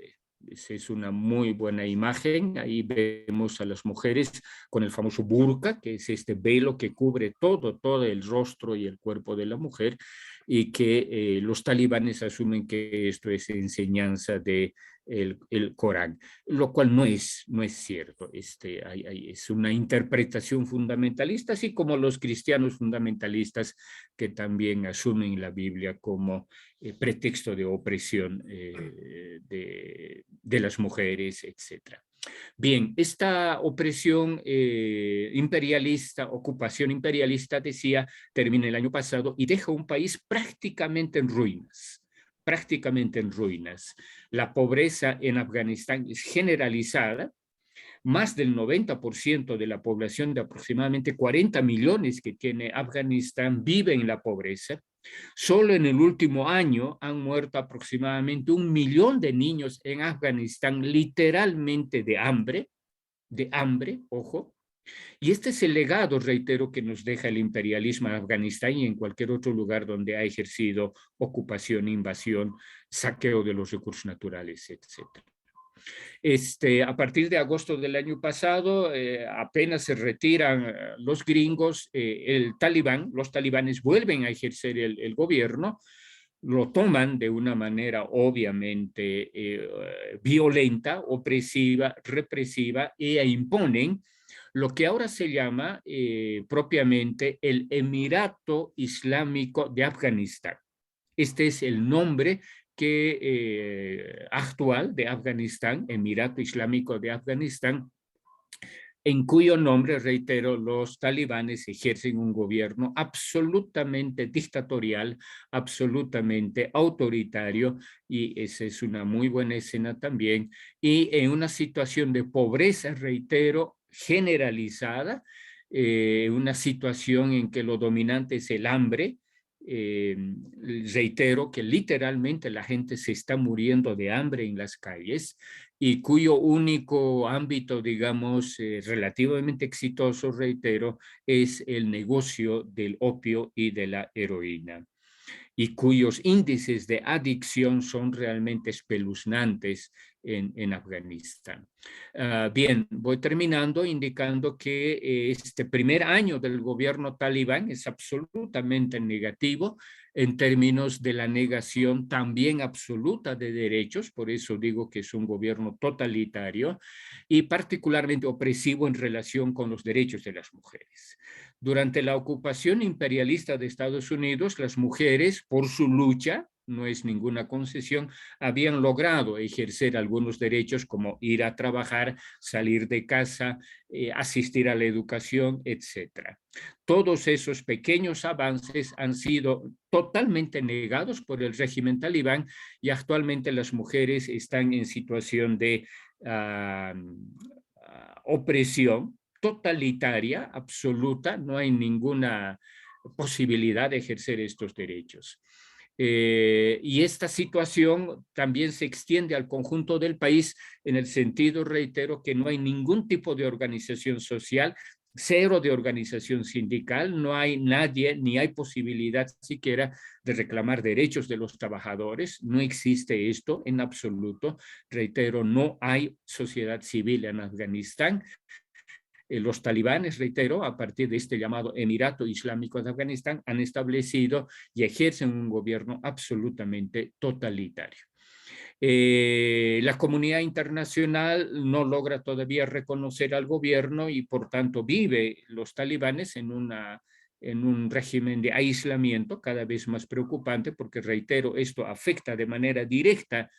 es una muy buena imagen. Ahí vemos a las mujeres con el famoso burka, que es este velo que cubre todo el rostro y el cuerpo de la mujer, y que los talibanes asumen que esto es enseñanza de el Corán, lo cual no es cierto. Es una interpretación fundamentalista, así como los cristianos fundamentalistas que también asumen la Biblia como pretexto de opresión de las mujeres, etc. Bien, esta opresión imperialista, ocupación imperialista, decía, termina el año pasado y deja un país prácticamente en ruinas. Prácticamente en ruinas. La pobreza en Afganistán es generalizada. Más del 90% de la población de aproximadamente 40 millones que tiene Afganistán vive en la pobreza. Solo en el último año han muerto aproximadamente 1 millón de niños en Afganistán, literalmente de hambre, ojo. Y este es el legado, reitero, que nos deja el imperialismo en Afganistán y en cualquier otro lugar donde ha ejercido ocupación, invasión, saqueo de los recursos naturales, etc. A partir de agosto del año pasado, apenas se retiran los gringos, los talibanes vuelven a ejercer el gobierno, lo toman de una manera obviamente violenta, opresiva, represiva, e imponen lo que ahora se llama propiamente el Emirato Islámico de Afganistán. Este es el nombre actual de Afganistán, Emirato Islámico de Afganistán, en cuyo nombre, reitero, los talibanes ejercen un gobierno absolutamente dictatorial, absolutamente autoritario, y esa es una muy buena escena también, y en una situación de pobreza, reitero, generalizada, una situación en que lo dominante es el hambre. Reitero que literalmente la gente se está muriendo de hambre en las calles y cuyo único ámbito, digamos, relativamente exitoso, reitero, es el negocio del opio y de la heroína, y cuyos índices de adicción son realmente espeluznantes en Afganistán. Bien, voy terminando indicando que este primer año del gobierno talibán es absolutamente negativo en términos de la negación también absoluta de derechos, por eso digo que es un gobierno totalitario y particularmente opresivo en relación con los derechos de las mujeres. Durante la ocupación imperialista de Estados Unidos, las mujeres, por su lucha, no es ninguna concesión, habían logrado ejercer algunos derechos como ir a trabajar, salir de casa, asistir a la educación, etc. Todos esos pequeños avances han sido totalmente negados por el régimen talibán y actualmente las mujeres están en situación de opresión totalitaria, absoluta, no hay ninguna posibilidad de ejercer estos derechos. Y esta situación también se extiende al conjunto del país en el sentido, reitero, que no hay ningún tipo de organización social, cero de organización sindical, no hay nadie, ni hay posibilidad siquiera de reclamar derechos de los trabajadores, no existe esto en absoluto, reitero, no hay sociedad civil en Afganistán. Los talibanes, reitero, a partir de este llamado Emirato Islámico de Afganistán, han establecido y ejercen un gobierno absolutamente totalitario. La comunidad internacional no logra todavía reconocer al gobierno y por tanto vive los talibanes en un régimen de aislamiento cada vez más preocupante porque, reitero, esto afecta de manera directa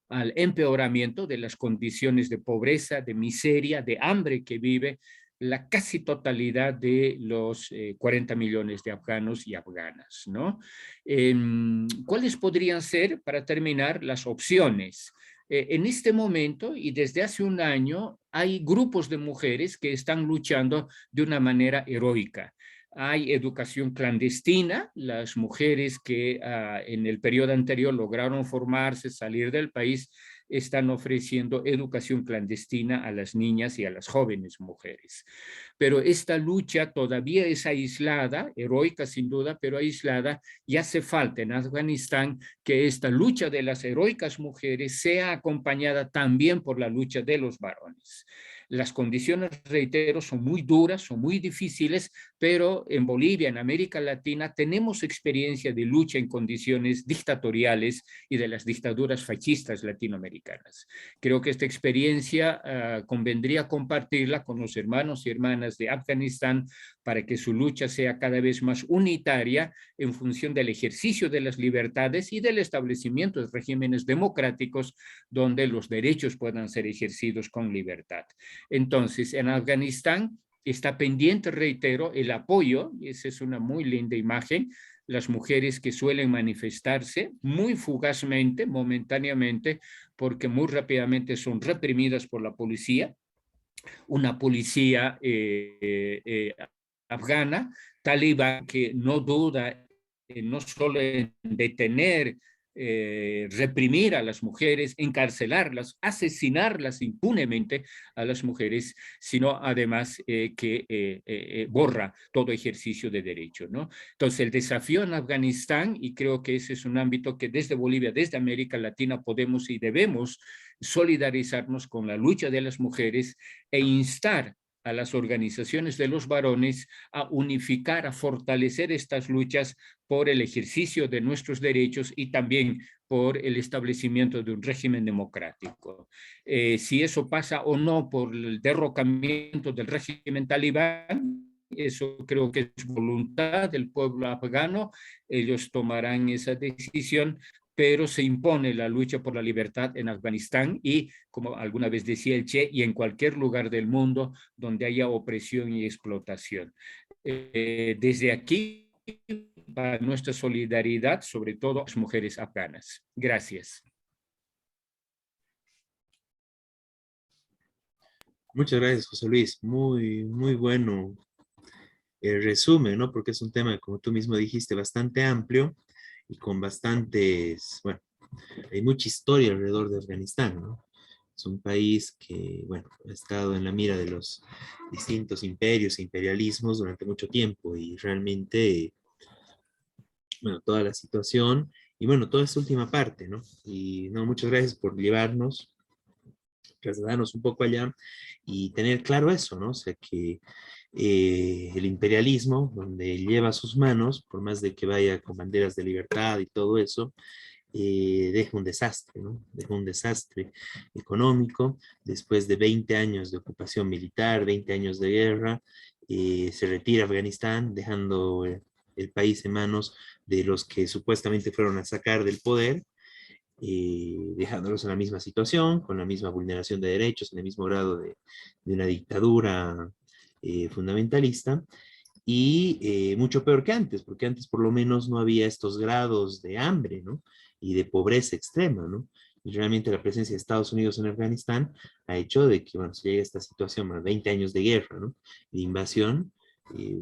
al empeoramiento de las condiciones de pobreza, de miseria, de hambre que vive la casi totalidad de los 40 millones de afganos y afganas, ¿no? ¿Cuáles podrían ser, para terminar, las opciones? En este momento y desde hace un año hay grupos de mujeres que están luchando de una manera heroica. Hay educación clandestina, las mujeres que en el periodo anterior lograron formarse, salir del país, están ofreciendo educación clandestina a las niñas y a las jóvenes mujeres. Pero esta lucha todavía es aislada, heroica sin duda, pero aislada, y hace falta en Afganistán que esta lucha de las heroicas mujeres sea acompañada también por la lucha de los varones. Las condiciones, reitero, son muy duras, son muy difíciles, pero en Bolivia, en América Latina, tenemos experiencia de lucha en condiciones dictatoriales y de las dictaduras fascistas latinoamericanas. Creo que esta experiencia convendría compartirla con los hermanos y hermanas de Afganistán para que su lucha sea cada vez más unitaria en función del ejercicio de las libertades y del establecimiento de regímenes democráticos donde los derechos puedan ser ejercidos con libertad. Entonces, en Afganistán está pendiente, reitero, el apoyo, y esa es una muy linda imagen, las mujeres que suelen manifestarse muy fugazmente, momentáneamente, porque muy rápidamente son reprimidas por la policía, una policía afgana, talibán, que no duda no solo en detener, reprimir a las mujeres, encarcelarlas, asesinarlas impunemente a las mujeres, sino además que borra todo ejercicio de derecho, ¿no? Entonces el desafío en Afganistán, y creo que ese es un ámbito que desde Bolivia, desde América Latina podemos y debemos solidarizarnos con la lucha de las mujeres e instar a las organizaciones de los varones a unificar, a fortalecer estas luchas por el ejercicio de nuestros derechos y también por el establecimiento de un régimen democrático. Si eso pasa o no por el derrocamiento del régimen talibán, eso creo que es voluntad del pueblo afgano, ellos tomarán esa decisión, pero se impone la lucha por la libertad en Afganistán y, como alguna vez decía el Che, y en cualquier lugar del mundo donde haya opresión y explotación. Desde aquí va nuestra solidaridad, sobre todo a las mujeres afganas. Gracias. Muchas gracias, José Luis. Muy, muy bueno el resumen, ¿no? Porque es un tema, como tú mismo dijiste, bastante amplio y con bastantes, bueno, hay mucha historia alrededor de Afganistán, ¿no? Es un país que, bueno, ha estado en la mira de los distintos imperios e imperialismos durante mucho tiempo y realmente, bueno, toda la situación y, bueno, toda esta última parte, ¿no? Y, no, muchas gracias por llevarnos, trasladarnos un poco allá y tener claro eso, ¿no? O sea, que el imperialismo, donde lleva sus manos, por más de que vaya con banderas de libertad y todo eso, deja un desastre, ¿no? Deja un desastre económico. Después de 20 años de ocupación militar, 20 años de guerra, se retira Afganistán, dejando el país en manos de los que supuestamente fueron a sacar del poder, dejándolos en la misma situación, con la misma vulneración de derechos, en el mismo grado de una dictadura fundamentalista, y mucho peor que antes, porque antes por lo menos no había estos grados de hambre, ¿no? Y de pobreza extrema, ¿no? Y realmente la presencia de Estados Unidos en Afganistán ha hecho de que, bueno, se llegue a esta situación, más 20 años de guerra, ¿no? De invasión,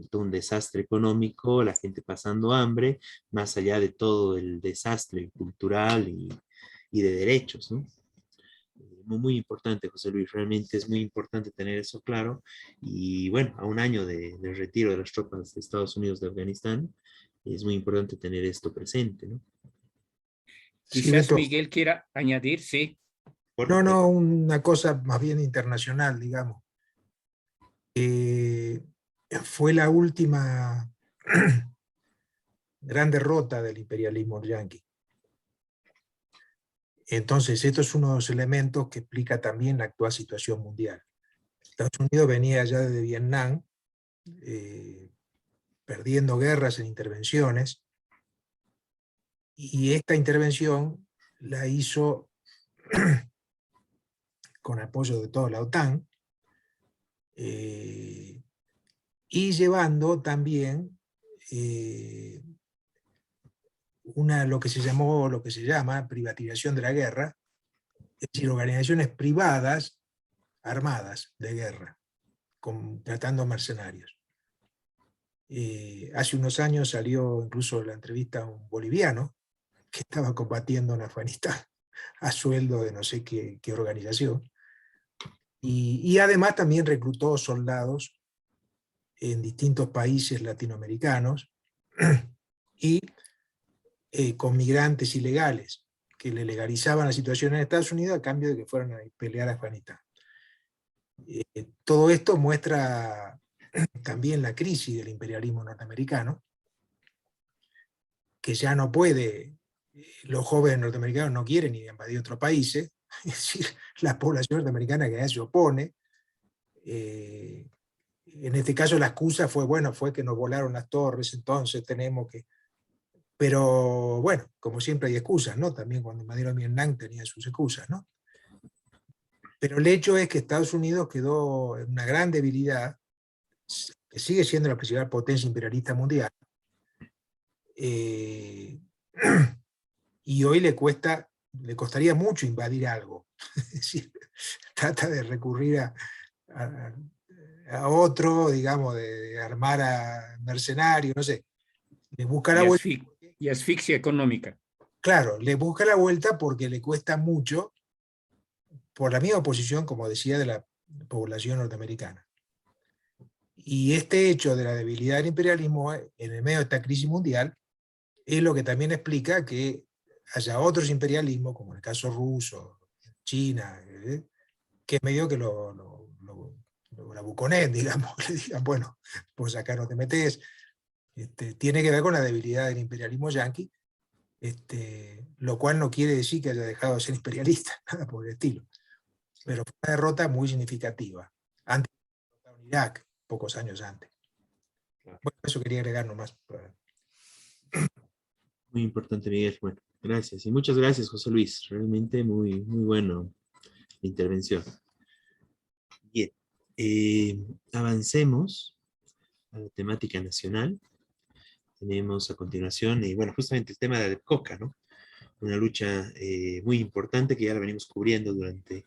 todo un desastre económico, la gente pasando hambre, más allá de todo el desastre cultural y de derechos, ¿no? Muy importante, José Luis, realmente es muy importante tener eso claro. Y bueno, a un año del retiro de las tropas de Estados Unidos de Afganistán, es muy importante tener esto presente, ¿no? Sí, Quizás Beto. Miguel quiera añadir, sí. No, una cosa más bien internacional, digamos. Fue la última gran derrota del imperialismo yanqui. Entonces, esto es uno de los elementos que explica también la actual situación mundial. Estados Unidos venía ya de Vietnam, perdiendo guerras en intervenciones, y esta intervención la hizo con apoyo de toda la OTAN, y llevando también lo que se llama privatización de la guerra, es decir, organizaciones privadas armadas de guerra, contratando mercenarios. Hace unos años salió incluso la entrevista a un boliviano que estaba combatiendo en Afganistán a sueldo de no sé qué organización. Y además también reclutó soldados en distintos países latinoamericanos y con migrantes ilegales que le legalizaban la situación en Estados Unidos a cambio de que fueran a pelear a Afganistán. Todo esto muestra también la crisis del imperialismo norteamericano, que ya no puede, los jóvenes norteamericanos no quieren ir a invadir otros países, es decir, la población norteamericana que ya se opone. En este caso la excusa fue, bueno, fue que nos volaron las torres, entonces tenemos que... Pero bueno, como siempre hay excusas, ¿no? También cuando invadieron Vietnam tenía sus excusas, ¿no? Pero el hecho es que Estados Unidos quedó en una gran debilidad, que sigue siendo la principal potencia imperialista mundial, y hoy le costaría mucho invadir algo. Es decir, trata de recurrir a otro, digamos, de armar a mercenarios, no sé. Le busca la vuelta. Y asfixia económica. Claro, le busca la vuelta porque le cuesta mucho, por la misma posición, como decía, de la población norteamericana. Y este hecho de la debilidad del imperialismo en el medio de esta crisis mundial es lo que también explica que haya otros imperialismos, como en el caso ruso, China, que medio que lo bravuconen, digamos, que le digan, bueno, pues acá no te metes. Tiene que ver con la debilidad del imperialismo yanqui, lo cual no quiere decir que haya dejado de ser imperialista, nada por el estilo. Pero fue una derrota muy significativa, antes de Irak, pocos años antes. Bueno, eso quería agregar nomás. Muy importante, Miguel. Bueno, gracias. Y muchas gracias, José Luis. Realmente muy, muy bueno la intervención. Bien. Avancemos a la temática nacional. Tenemos a continuación, bueno, justamente el tema de ADEPCOCA, ¿no? Una lucha muy importante que ya la venimos cubriendo durante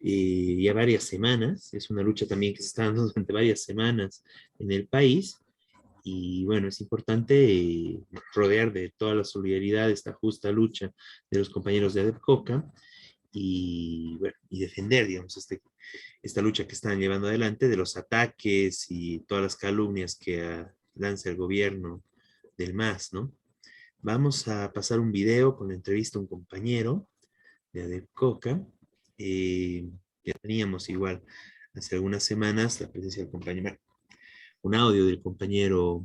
ya varias semanas. Es una lucha también que se está dando durante varias semanas en el país. Y bueno, es importante rodear de toda la solidaridad esta justa lucha de los compañeros de ADEPCOCA y, bueno, y defender, digamos, esta lucha que están llevando adelante de los ataques y todas las calumnias que lanza el gobierno del MAS, ¿no? Vamos a pasar un video con la entrevista a un compañero de ADEPCOCA. Ya teníamos igual hace algunas semanas la presencia del compañero, un audio del compañero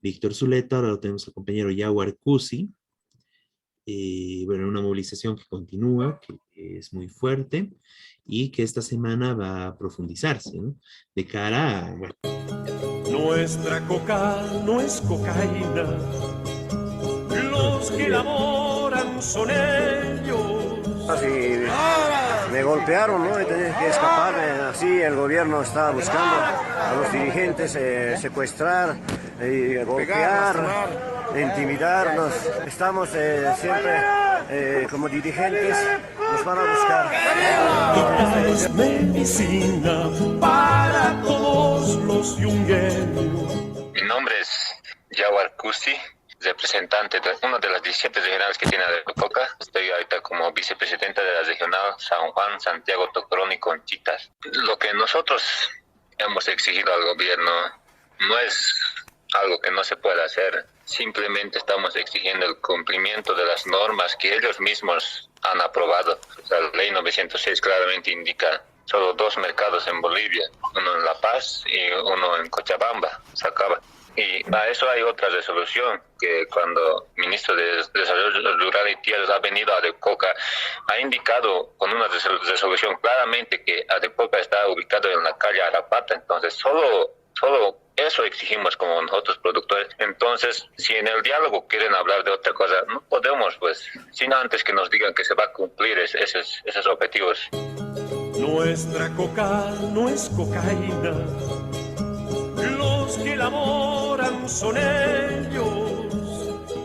Víctor Zuleta, ahora lo tenemos al compañero Yaguar Cusi. Bueno, una movilización que continúa, que es muy fuerte y que esta semana va a profundizarse, ¿no? De cara a... Bueno. Nuestra coca no es cocaína, los que elaboran son ellos. Así me golpearon, ¿no? Y tenía que escaparme. Así el gobierno está buscando a los dirigentes secuestrar, golpear, intimidarnos. Estamos siempre como dirigentes, nos van a buscar. Esta es medicina para todos los yungueños. Mi nombre es Yaguar Cusi, representante de una de las 17 regionales que tiene ADEPCOCA. Estoy ahorita como vicepresidente de la regional San Juan, Santiago, Tocorón y Conchitas. Lo que nosotros hemos exigido al gobierno no es algo que no se pueda hacer. Simplemente estamos exigiendo el cumplimiento de las normas que ellos mismos han aprobado. La ley 906 claramente indica solo 2 mercados en Bolivia, uno en La Paz y uno en Cochabamba, se acaba. Y a eso hay otra resolución, que cuando el ministro de Desarrollo Rural y Tierras ha venido a ADEPCOCA, ha indicado con una resolución claramente que ADEPCOCA está ubicado en la calle Arapata. Entonces solo eso exigimos como nosotros productores. Entonces, si en el diálogo quieren hablar de otra cosa, no podemos, pues, sino antes que nos digan que se va a cumplir esos objetivos. Nuestra coca no es cocaína, los que elaboran son ellos.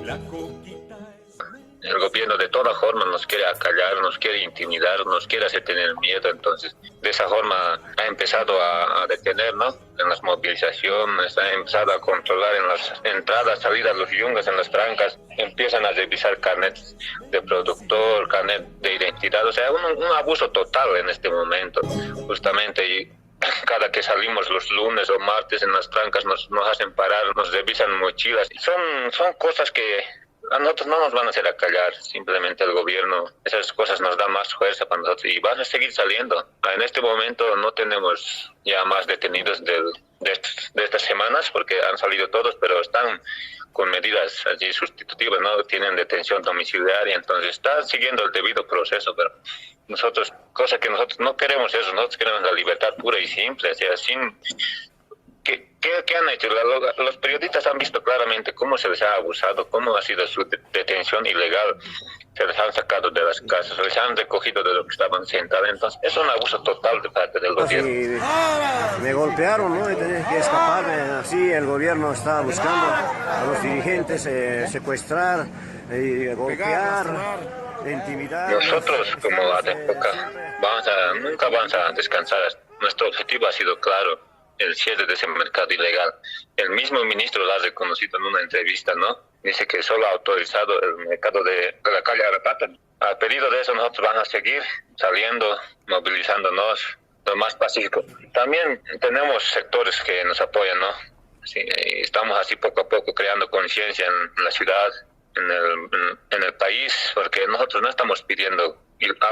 La coquita es... El gobierno de toda forma nos quiere acallar, nos quiere intimidar, nos quiere hacer tener miedo. Entonces, de esa forma ha empezado a detener, ¿no? En las movilizaciones, ha empezado a controlar en las entradas, salidas, los yungas, en las trancas, empiezan a revisar carnets de productor, carnet de identidad, o sea, un abuso total en este momento, justamente. Y cada que salimos los lunes o martes en las trancas nos hacen parar, nos revisan mochilas. Son cosas que a nosotros no nos van a hacer acallar, simplemente el gobierno, esas cosas nos dan más fuerza para nosotros y van a seguir saliendo. En este momento no tenemos ya más detenidos de estas semanas porque han salido todos, pero están con medidas allí sustitutivas, no tienen detención domiciliaria, entonces están siguiendo el debido proceso, pero nosotros, cosa que nosotros no queremos eso, nosotros queremos la libertad pura y simple, o sea, sin... ¿Qué han hecho? Los periodistas han visto claramente cómo se les ha abusado, cómo ha sido su detención ilegal. Se les han sacado de las casas, se les han recogido de lo que estaban sentados. Entonces, es un abuso total de parte del gobierno. Me golpearon, ¿no? Y tenía que escaparme. Así el gobierno está buscando a los dirigentes secuestrar, golpear, intimidar. Nosotros, como ADECOCA, nunca vamos a descansar. Nuestro objetivo ha sido claro. El cierre de ese mercado ilegal. El mismo ministro lo ha reconocido en una entrevista, ¿no? Dice que solo ha autorizado el mercado de la calle Arapata. A pedido de eso nosotros vamos a seguir saliendo, movilizándonos, lo más pacífico. También tenemos sectores que nos apoyan, ¿no? Sí, estamos así poco a poco creando conciencia en la ciudad, en el país, porque nosotros no estamos pidiendo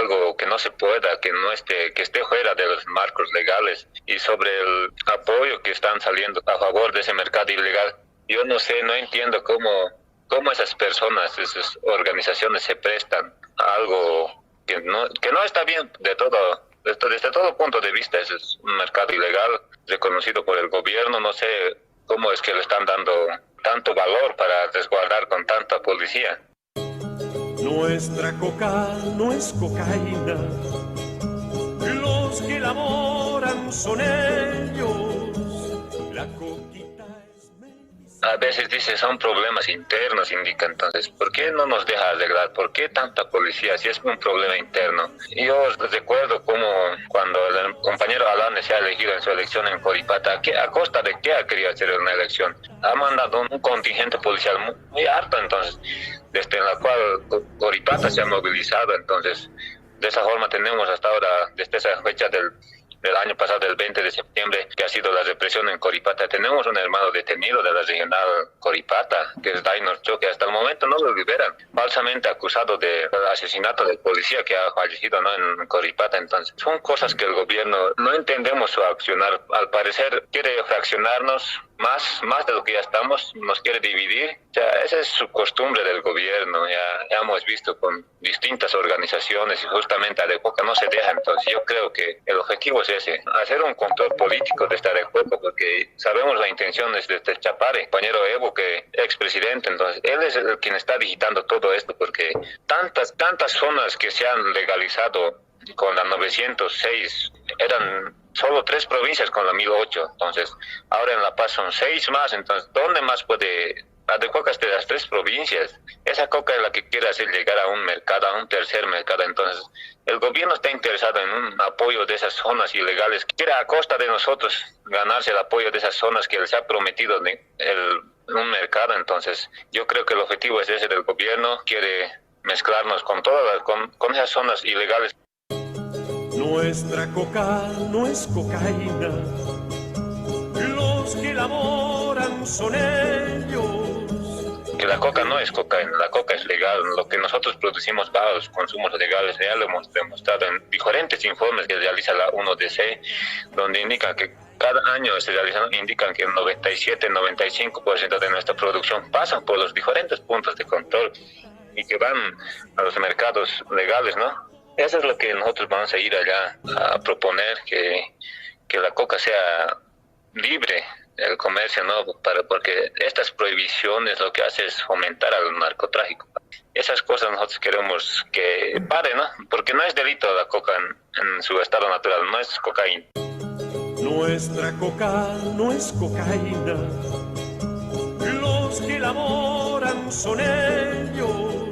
algo que no se pueda, que esté fuera de los marcos legales. Y sobre el apoyo que están saliendo a favor de ese mercado ilegal, yo no sé, no entiendo cómo esas personas, esas organizaciones se prestan a algo que no está bien desde todo punto de vista. Ese es un mercado ilegal reconocido por el gobierno, no sé cómo es que le están dando tanto valor para resguardar con tanta policía. Nuestra coca no es cocaína, los que elaboran son ellos, la coquita es medicina. A veces dice, son problemas internos, indica. Entonces, ¿por qué no nos deja arreglar? ¿Por qué tanta policía si es un problema interno? Yo recuerdo como cuando el compañero Alane se ha elegido en su elección en Coripata, ¿a costa de qué ha querido hacer una elección? Ha mandado un contingente policial muy harto, entonces, desde la cual Coripata se ha movilizado. Entonces, de esa forma tenemos hasta ahora, desde esa fecha del año pasado, del 20 de septiembre, que ha sido la represión en Coripata, tenemos un hermano detenido de la regional Coripata, que es Dainor Cho, que hasta el momento no lo liberan, falsamente acusado del asesinato del policía que ha fallecido, ¿no?, en Coripata. Entonces, son cosas que el gobierno no entendemos su accionar. Al parecer quiere fraccionarnos más de lo que ya estamos, nos quiere dividir. O sea, esa es su costumbre del gobierno. Ya hemos visto con distintas organizaciones y justamente ADECOCA no se deja. Entonces, yo creo que el objetivo es ese, hacer un control político de esta ADECOCA, porque sabemos la intención es de este Chapare, compañero Evo, que expresidente. Entonces, él es el quien está digitando todo esto, porque tantas zonas que se han legalizado con la 906, eran solo 3 provincias con la 1008, entonces ahora en La Paz son 6 más. Entonces, ¿dónde más puede ADECOCA de las 3 provincias? Esa coca es la que quiere hacer llegar a un mercado, a un tercer mercado. Entonces, el gobierno está interesado en un apoyo de esas zonas ilegales, quiere a costa de nosotros ganarse el apoyo de esas zonas que les ha prometido un mercado. Entonces, yo creo que el objetivo es ese del gobierno, quiere mezclarnos con todas con esas zonas ilegales. Nuestra coca no es cocaína, los que elaboran son ellos. Que la coca no es cocaína, la coca es legal. Lo que nosotros producimos bajo los consumos legales, ya lo hemos demostrado en diferentes informes que realiza la 1DC, donde indican que cada año se realizan, indican que el 97-95% de nuestra producción pasan por los diferentes puntos de control y que van a los mercados legales, ¿no? Eso es lo que nosotros vamos a ir allá a proponer, que la coca sea libre, el comercio, ¿no? Porque estas prohibiciones lo que hace es fomentar al narcotráfico. Esas cosas nosotros queremos que pare, ¿no? Porque no es delito la coca en su estado natural, no es cocaína. Nuestra coca no es cocaína, los que elaboran son ellos.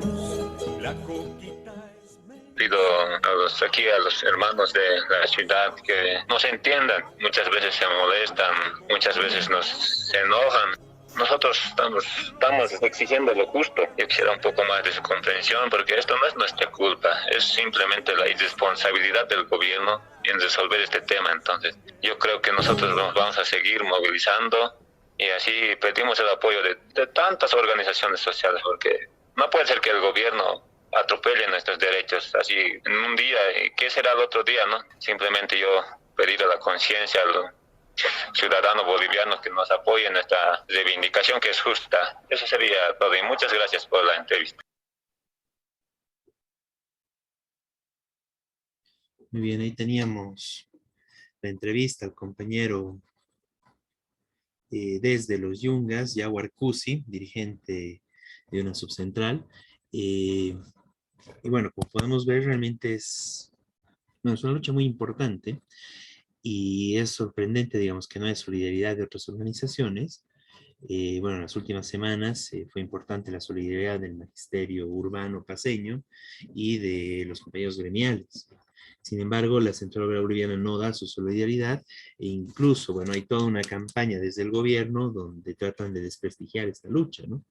La coquita es Pido aquí a los hermanos de la ciudad que nos entiendan. Muchas veces se molestan, muchas veces se enojan. Nosotros estamos exigiendo lo justo. Yo quisiera un poco más de su comprensión porque esto no es nuestra culpa, es simplemente la irresponsabilidad del gobierno en resolver este tema. Entonces, yo creo que nosotros nos vamos a seguir movilizando y así pedimos el apoyo de tantas organizaciones sociales porque no puede ser que el gobierno atropelle nuestros derechos así en un día. ¿Y qué será el otro día, no? Simplemente yo pedir a la conciencia ciudadanos bolivianos que nos apoyen en esta reivindicación que es justa. Eso sería todo y muchas gracias por la entrevista. Muy bien, ahí teníamos la entrevista al compañero desde los Yungas, Yaguar Cusi, dirigente de una subcentral. Y bueno, como podemos ver, realmente es una lucha muy importante. Y es sorprendente, digamos, que no hay solidaridad de otras organizaciones. Bueno, en las últimas semanas fue importante la solidaridad del magisterio urbano paceño y de los compañeros gremiales. Sin embargo, la Central Obrera Boliviana no da su solidaridad e incluso, bueno, hay toda una campaña desde el gobierno donde tratan de desprestigiar esta lucha, ¿no?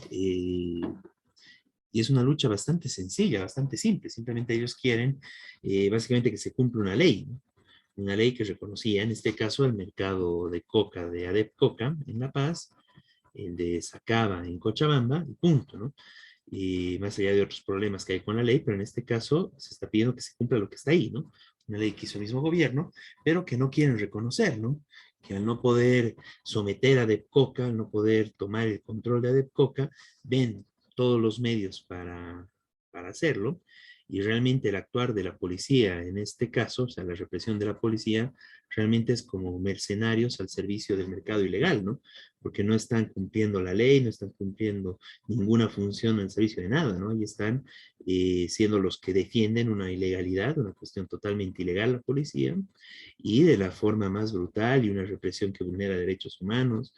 Y es una lucha bastante sencilla, bastante simple. Simplemente ellos quieren, básicamente, que se cumpla una ley, ¿no? Una ley que reconocía, en este caso, el mercado de coca de ADEP Coca en La Paz, el de Sacaba en Cochabamba, y punto, ¿no? Y más allá de otros problemas que hay con la ley, pero en este caso se está pidiendo que se cumpla lo que está ahí, ¿no? Una ley que hizo el mismo gobierno, pero que no quieren reconocer, ¿no? Que al no poder someter a ADEP Coca, al no poder tomar el control de ADEP Coca, ven todos los medios para hacerlo. Y realmente el actuar de la policía en este caso, o sea, la represión de la policía, realmente es como mercenarios al servicio del mercado ilegal, ¿no? Porque no están cumpliendo la ley, no están cumpliendo ninguna función al servicio de nada, ¿no? Y están siendo los que defienden una ilegalidad, una cuestión totalmente ilegal la policía, y de la forma más brutal y una represión que vulnera derechos humanos.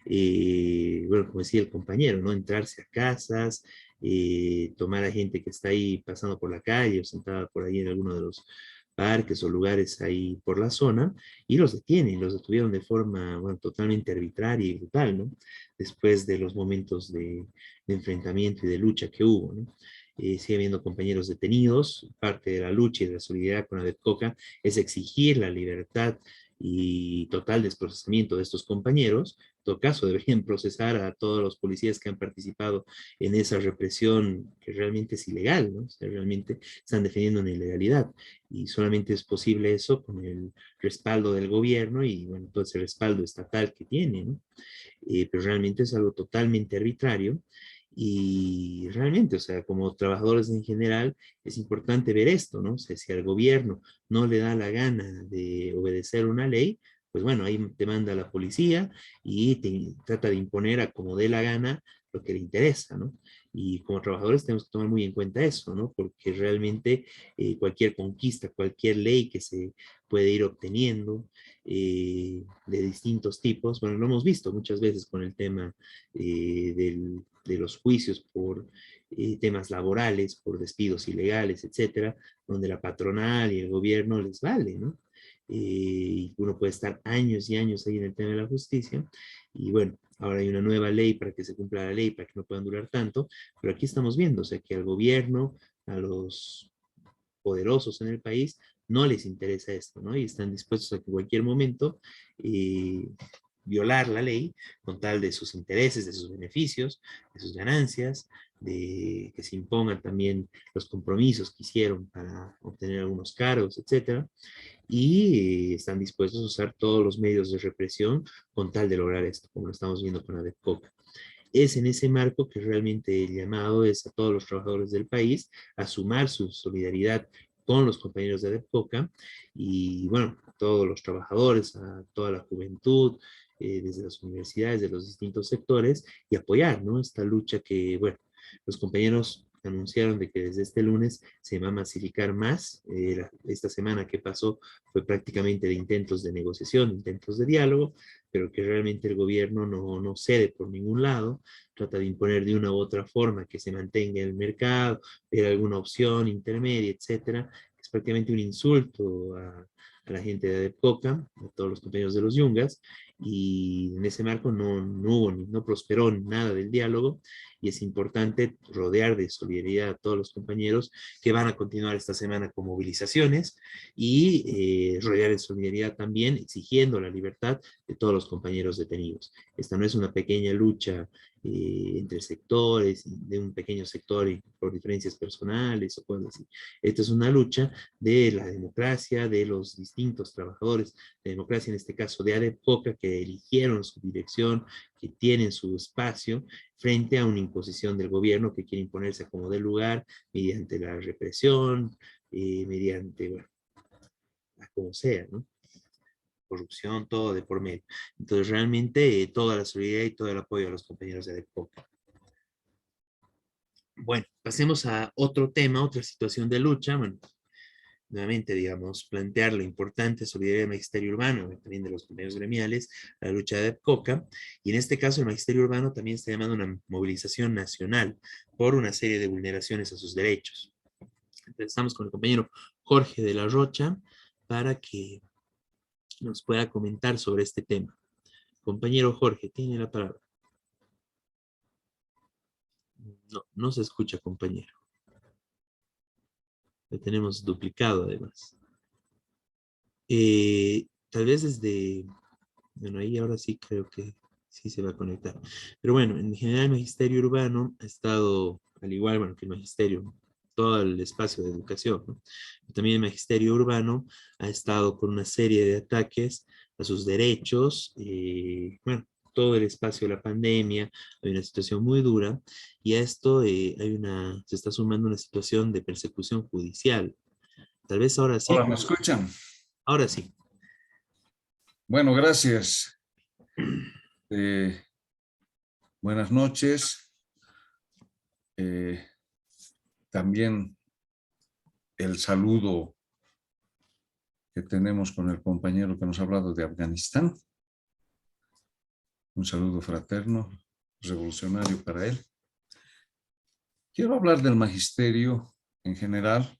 Bueno, como decía el compañero, ¿no? Entrarse a casas, tomar a gente que está ahí pasando por la calle o sentada por ahí en alguno de los parques o lugares ahí por la zona, y los detienen, los detuvieron de forma, bueno, totalmente arbitraria y brutal, ¿no? Después de los momentos de enfrentamiento y de lucha que hubo, ¿no? Sigue habiendo compañeros detenidos. Parte de la lucha y de la solidaridad con ADEP Coca es exigir la libertad y total desprocesamiento de estos compañeros. En todo caso, deberían procesar a todos los policías que han participado en esa represión que realmente es ilegal, ¿no? O sea, realmente están defendiendo una ilegalidad y solamente es posible eso con el respaldo del gobierno y, bueno, todo ese respaldo estatal que tiene, ¿no? Pero realmente es algo totalmente arbitrario. Y realmente, o sea, como trabajadores en general, es importante ver esto, ¿no? O sea, si al gobierno no le da la gana de obedecer una ley, pues bueno, ahí te manda la policía y trata de imponer a como dé la gana lo que le interesa, ¿no? Y como trabajadores tenemos que tomar muy en cuenta eso, ¿no? Porque realmente cualquier conquista, cualquier ley que se puede ir obteniendo de distintos tipos, bueno, lo hemos visto muchas veces con el tema de los juicios por temas laborales, por despidos ilegales, etcétera, donde la patronal y el gobierno les vale, ¿no? Y uno puede estar años y años ahí en el tema de la justicia, y bueno, ahora hay una nueva ley para que se cumpla la ley, para que no puedan durar tanto, pero aquí estamos viendo, o sea, que al gobierno, a los poderosos en el país, no les interesa esto, ¿no? Y están dispuestos a que en cualquier momento violar la ley con tal de sus intereses, de sus beneficios, de sus ganancias, de que se impongan también los compromisos que hicieron para obtener algunos cargos, etcétera, y están dispuestos a usar todos los medios de represión con tal de lograr esto, como lo estamos viendo con ADEP Coca. Es en ese marco que realmente el llamado es a todos los trabajadores del país a sumar su solidaridad con los compañeros de ADEP Coca y, bueno, a todos los trabajadores, a toda la juventud, desde las universidades, de los distintos sectores, y apoyar, ¿no? Esta lucha que, bueno, los compañeros anunciaron de que desde este lunes se va a masificar más. Esta semana que pasó fue prácticamente de intentos de negociación, intentos de diálogo, pero que realmente el gobierno no cede por ningún lado, trata de imponer de una u otra forma que se mantenga el mercado, ver alguna opción intermedia, etcétera. Es prácticamente un insulto a la gente de ADEPCOCA, a todos los compañeros de los Yungas, y en ese marco no prosperó nada del diálogo, y es importante rodear de solidaridad a todos los compañeros que van a continuar esta semana con movilizaciones, y rodear de solidaridad también exigiendo la libertad de todos los compañeros detenidos. Esta no es una pequeña lucha entre sectores, de un pequeño sector y por diferencias personales o cosas así. Esta es una lucha de la democracia, de los distintos trabajadores de democracia, en este caso de ADEPCOCA, que eligieron su dirección, que tienen su espacio frente a una imposición del gobierno que quiere imponerse como de lugar mediante la represión, mediante, bueno, como sea, ¿no? Corrupción, todo de por medio. Entonces, realmente, toda la solidaridad y todo el apoyo a los compañeros de ADEPCOCA. Bueno, pasemos a otro tema, otra situación de lucha. Bueno, nuevamente, digamos, plantear la importante solidaridad del magisterio urbano, también de los compañeros gremiales, la lucha de ADEPCOCA, y en este caso el magisterio urbano también está llamando a una movilización nacional por una serie de vulneraciones a sus derechos. Entonces, estamos con el compañero Jorge de la Rocha para que nos pueda comentar sobre este tema. Compañero Jorge, tiene la palabra. No se escucha, compañero. Lo tenemos duplicado, además. Tal vez desde... Bueno, ahí ahora sí creo que sí se va a conectar. Pero bueno, en general el magisterio urbano ha estado, al igual, bueno, que el magisterio, todo el espacio de educación, ¿no? También el magisterio urbano ha estado con una serie de ataques a sus derechos, bueno, todo el espacio de la pandemia, hay una situación muy dura, y a esto se está sumando una situación de persecución judicial. Tal vez ahora sí. Hola, ¿me escuchan? Ahora sí. Bueno, gracias. Buenas noches. También el saludo que tenemos con el compañero que nos ha hablado de Afganistán. Un saludo fraterno, revolucionario para él. Quiero hablar del magisterio en general,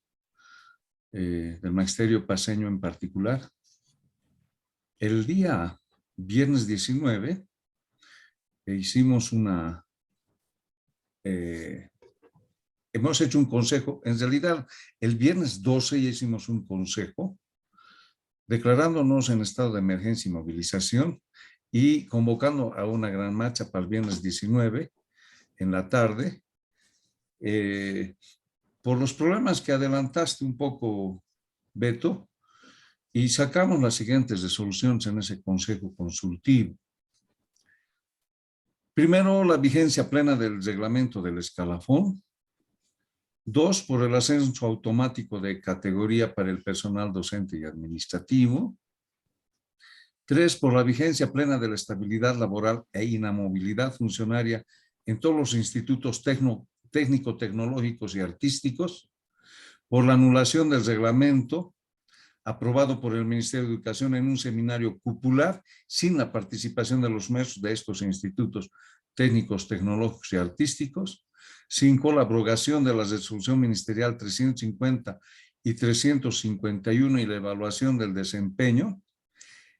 del magisterio paceño en particular. El día viernes 19 hicimos hemos hecho un consejo. En realidad, el viernes 12 ya hicimos un consejo declarándonos en estado de emergencia y movilización y convocando a una gran marcha para el viernes 19 en la tarde. Por los problemas que adelantaste un poco, Beto, y sacamos las siguientes resoluciones en ese consejo consultivo. Primero, la vigencia plena del reglamento del escalafón. 2, por el ascenso automático de categoría para el personal docente y administrativo. 3, por la vigencia plena de la estabilidad laboral e inamovilidad funcionaria en todos los institutos técnico-tecnológicos y artísticos. Por la anulación del reglamento aprobado por el Ministerio de Educación en un seminario cupular sin la participación de los maestros de estos institutos técnicos, tecnológicos y artísticos. 5, la abrogación de la resolución ministerial 350 y 351 y la evaluación del desempeño,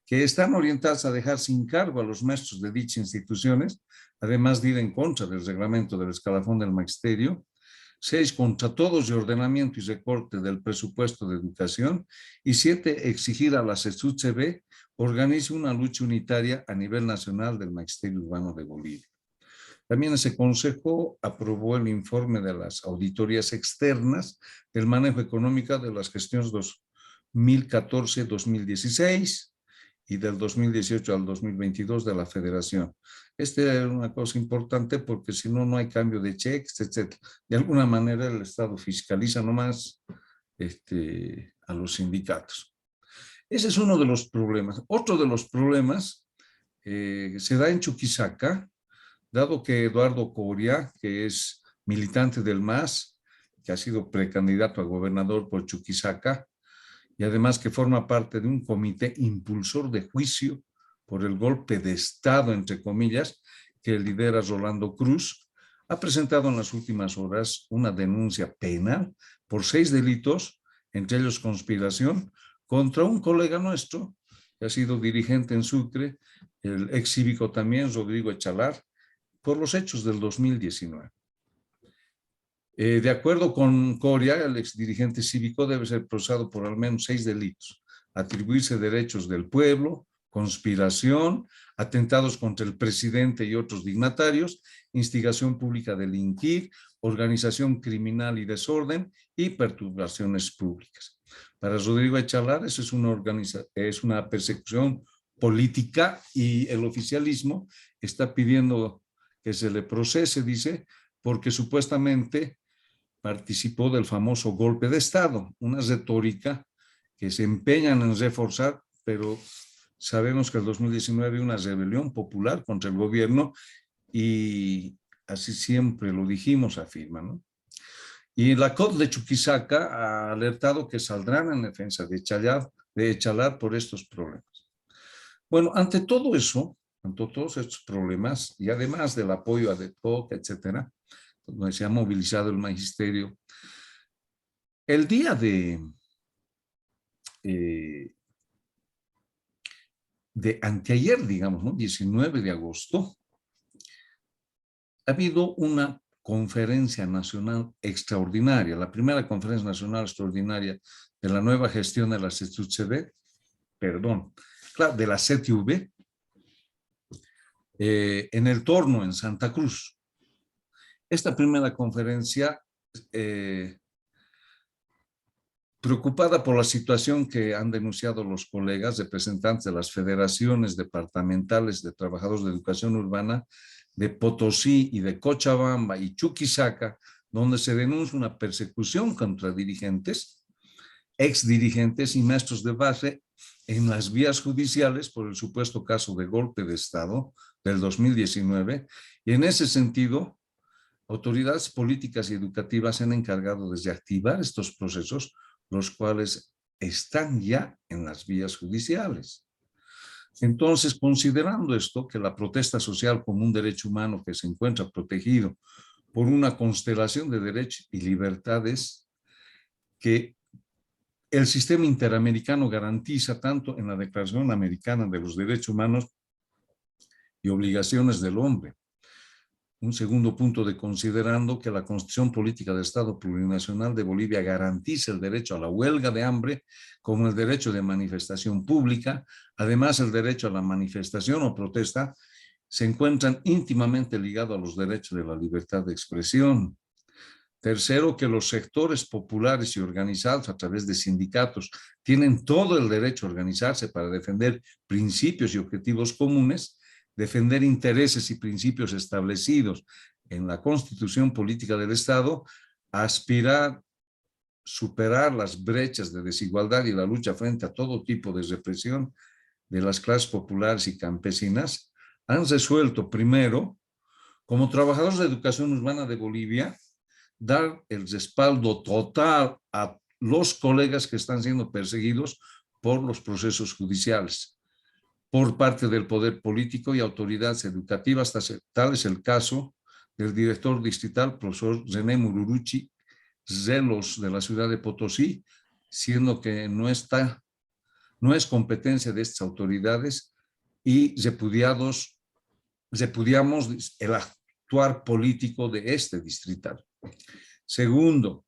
que están orientadas a dejar sin cargo a los maestros de dichas instituciones, además de ir en contra del reglamento del escalafón del magisterio. 6, contra todos y ordenamiento y recorte del presupuesto de educación. Y 7, exigir a la CESUCB organice una lucha unitaria a nivel nacional del magisterio urbano de Bolivia. También ese consejo aprobó el informe de las auditorías externas del manejo económico de las gestiones 2014-2016 y del 2018 al 2022 de la Federación. Esta es una cosa importante porque si no, no hay cambio de cheques, etc. De alguna manera el Estado fiscaliza nomás a los sindicatos. Ese es uno de los problemas. Otro de los problemas se da en Chuquisaca, dado que Eduardo Coria, que es militante del MAS, que ha sido precandidato a gobernador por Chuquisaca, y además que forma parte de un comité impulsor de juicio por el golpe de Estado, entre comillas, que lidera Rolando Cruz, ha presentado en las últimas horas una denuncia penal por 6 delitos, entre ellos conspiración, contra un colega nuestro, que ha sido dirigente en Sucre, el ex cívico también, Rodrigo Echalar, por los hechos del 2019. De acuerdo con Coria, el exdirigente cívico debe ser procesado por al menos 6 delitos: atribuirse derechos del pueblo, conspiración, atentados contra el presidente y otros dignatarios, instigación pública a delinquir, organización criminal y desorden y perturbaciones públicas. Para Rodrigo Echalar, eso es una persecución política y el oficialismo está pidiendo que se le procese, dice, porque supuestamente participó del famoso golpe de Estado, una retórica que se empeñan en reforzar, pero sabemos que en el 2019 hubo una rebelión popular contra el gobierno y así siempre lo dijimos, afirma, ¿no? Y la COT de Chuquisaca ha alertado que saldrán en defensa de Echalar por estos problemas. Bueno, ante todo eso, ante todos estos problemas, y además del apoyo a DEPOC, etcétera, donde se ha movilizado el magisterio, el día de anteayer, digamos, ¿no? 19 de agosto, ha habido una conferencia nacional extraordinaria, la primera conferencia nacional extraordinaria de la nueva gestión de la CETUCV, de la CTV, en el Torno, en Santa Cruz. Esta primera conferencia, preocupada por la situación que han denunciado los colegas representantes de las federaciones departamentales de trabajadores de educación urbana de Potosí y de Cochabamba y Chuquisaca, donde se denuncia una persecución contra dirigentes, exdirigentes y maestros de base en las vías judiciales por el supuesto caso de golpe de Estado del 2019, y en ese sentido, autoridades políticas y educativas se han encargado de activar estos procesos, los cuales están ya en las vías judiciales. Entonces, considerando esto, que la protesta social como un derecho humano que se encuentra protegido por una constelación de derechos y libertades que el sistema interamericano garantiza tanto en la Declaración Americana de los Derechos Humanos y Obligaciones del Hombre. Un segundo punto de considerando que la Constitución Política del Estado Plurinacional de Bolivia garantiza el derecho a la huelga de hambre como el derecho de manifestación pública. Además, el derecho a la manifestación o protesta se encuentran íntimamente ligados a los derechos de la libertad de expresión. Tercero, que los sectores populares y organizados a través de sindicatos tienen todo el derecho a organizarse para defender principios y objetivos comunes, defender intereses y principios establecidos en la Constitución Política del Estado, aspirar, superar las brechas de desigualdad y la lucha frente a todo tipo de represión de las clases populares y campesinas, han resuelto primero, como trabajadores de educación urbana de Bolivia, dar el respaldo total a los colegas que están siendo perseguidos por los procesos judiciales por parte del poder político y autoridades educativas, tal es el caso del director distrital, profesor René Mururuchi Zelos, de la ciudad de Potosí, siendo que no es competencia de estas autoridades y repudiamos el actuar político de este distrital. Segundo,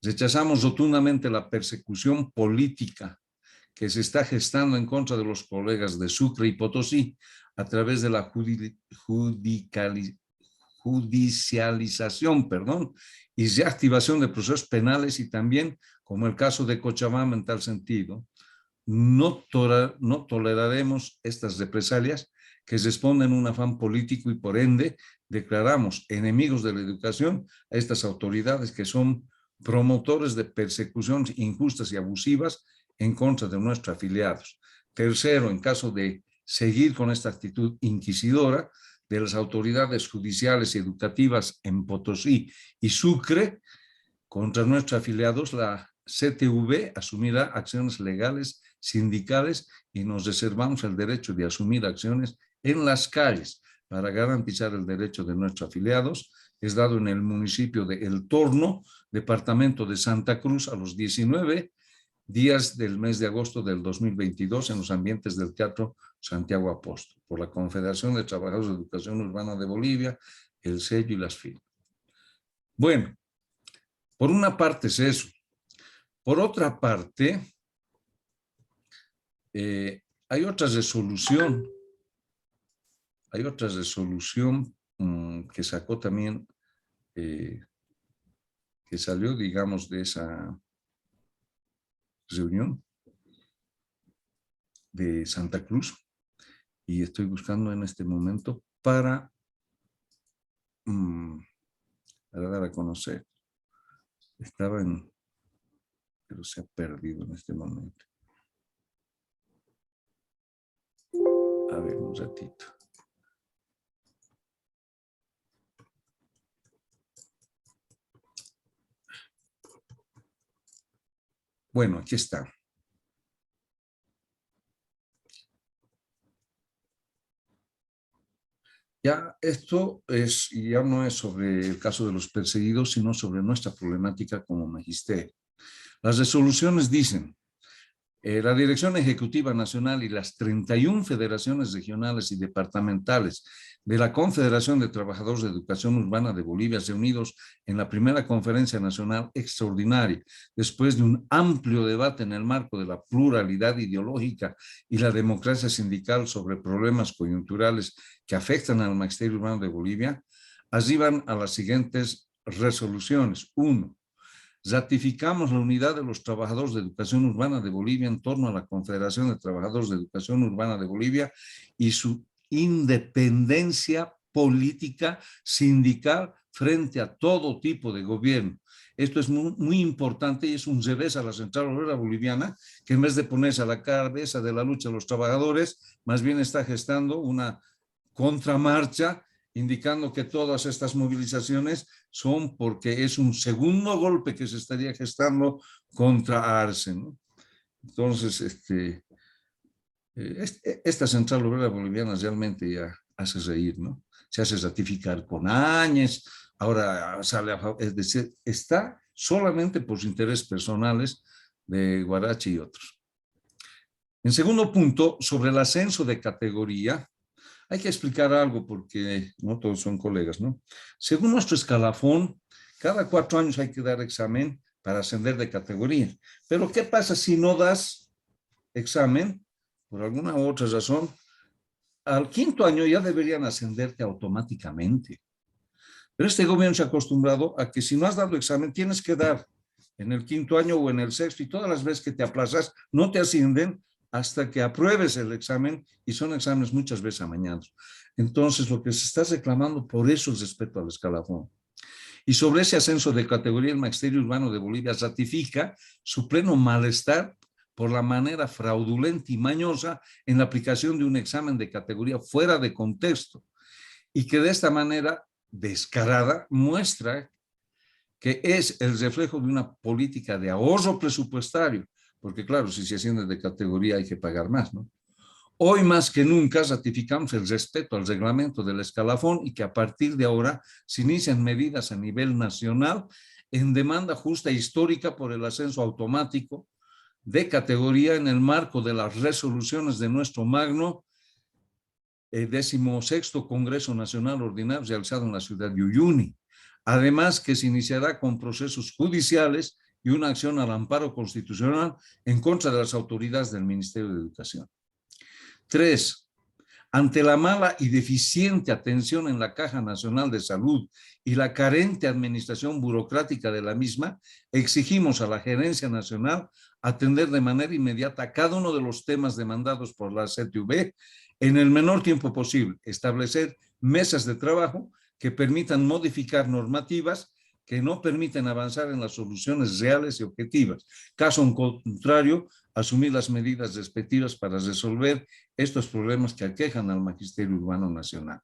rechazamos rotundamente la persecución política que se está gestando en contra de los colegas de Sucre y Potosí a través de la judicialización y reactivación de procesos penales y también, como el caso de Cochabamba en tal sentido, no toleraremos estas represalias que responden a un afán político y por ende declaramos enemigos de la educación a estas autoridades que son promotores de persecuciones injustas y abusivas en contra de nuestros afiliados. Tercero, en caso de seguir con esta actitud inquisidora, de las autoridades judiciales y educativas en Potosí y Sucre contra nuestros afiliados, la CTV asumirá acciones legales, sindicales, y nos reservamos el derecho de asumir acciones en las calles para garantizar el derecho de nuestros afiliados. Es dado en el municipio de El Torno, departamento de Santa Cruz, a los 19 días del mes de agosto del 2022 en los ambientes del Teatro Santiago Apóstol, por la Confederación de Trabajadores de Educación Urbana de Bolivia, el sello y las firmas. Bueno, por una parte es eso. Por otra parte, hay otra resolución que sacó también, que salió, digamos, de esa reunión de Santa Cruz, y estoy buscando en este momento para dar a conocer. Estaba en, pero se ha perdido en este momento. A ver, un ratito. Bueno, aquí está. Ya esto ya no es sobre el caso de los perseguidos, sino sobre nuestra problemática como magisterio. Las resoluciones dicen: la Dirección Ejecutiva Nacional y las 31 federaciones regionales y departamentales de la Confederación de Trabajadores de Educación Urbana de Bolivia, reunidos en la primera Conferencia Nacional Extraordinaria, después de un amplio debate en el marco de la pluralidad ideológica y la democracia sindical sobre problemas coyunturales que afectan al magisterio urbano de Bolivia, arriban a las siguientes resoluciones. 1. Ratificamos la unidad de los trabajadores de educación urbana de Bolivia en torno a la Confederación de Trabajadores de Educación Urbana de Bolivia y su independencia política sindical frente a todo tipo de gobierno. Esto es muy importante y es un revés a la Central Obrera Boliviana, que en vez de ponerse a la cabeza de la lucha de los trabajadores, más bien está gestando una contramarcha, indicando que todas estas movilizaciones son porque es un segundo golpe que se estaría gestando contra Arce, ¿no? Entonces, esta Central Obrera Boliviana realmente ya hace reír, ¿no? Se hace ratificar con Áñez, ahora sale es decir, está solamente por sus intereses personales de Guarachi y otros. En segundo punto, sobre el ascenso de categoría, hay que explicar algo porque no todos son colegas, ¿no? Según nuestro escalafón, cada 4 años hay que dar examen para ascender de categoría. Pero ¿qué pasa si no das examen? Por alguna u otra razón, al 5.º año ya deberían ascenderte automáticamente. Pero este gobierno se ha acostumbrado a que si no has dado examen, tienes que dar en el 5.º año o en el 6.º, y todas las veces que te aplazas, no te ascienden hasta que apruebes el examen, y son exámenes muchas veces amañados. Entonces, lo que se está reclamando por eso es respeto al escalafón. Y sobre ese ascenso de categoría, el Magisterio Urbano de Bolivia ratifica su pleno malestar por la manera fraudulenta y mañosa en la aplicación de un examen de categoría fuera de contexto, y que de esta manera descarada muestra que es el reflejo de una política de ahorro presupuestario, porque claro, si se asciende de categoría hay que pagar más, ¿no? Hoy más que nunca ratificamos el respeto al reglamento del escalafón y que a partir de ahora se inician medidas a nivel nacional en demanda justa e histórica por el ascenso automático de categoría en el marco de las resoluciones de nuestro magno 16º Congreso Nacional Ordinario realizado en la ciudad de Uyuni. Además que se iniciará con procesos judiciales y una acción al amparo constitucional en contra de las autoridades del Ministerio de Educación. 3. Ante la mala y deficiente atención en la Caja Nacional de Salud y la carente administración burocrática de la misma, exigimos a la Gerencia Nacional atender de manera inmediata cada uno de los temas demandados por la CTV en el menor tiempo posible, establecer mesas de trabajo que permitan modificar normativas que no permiten avanzar en las soluciones reales y objetivas. Caso contrario, asumir las medidas respectivas para resolver estos problemas que aquejan al Magisterio Urbano Nacional.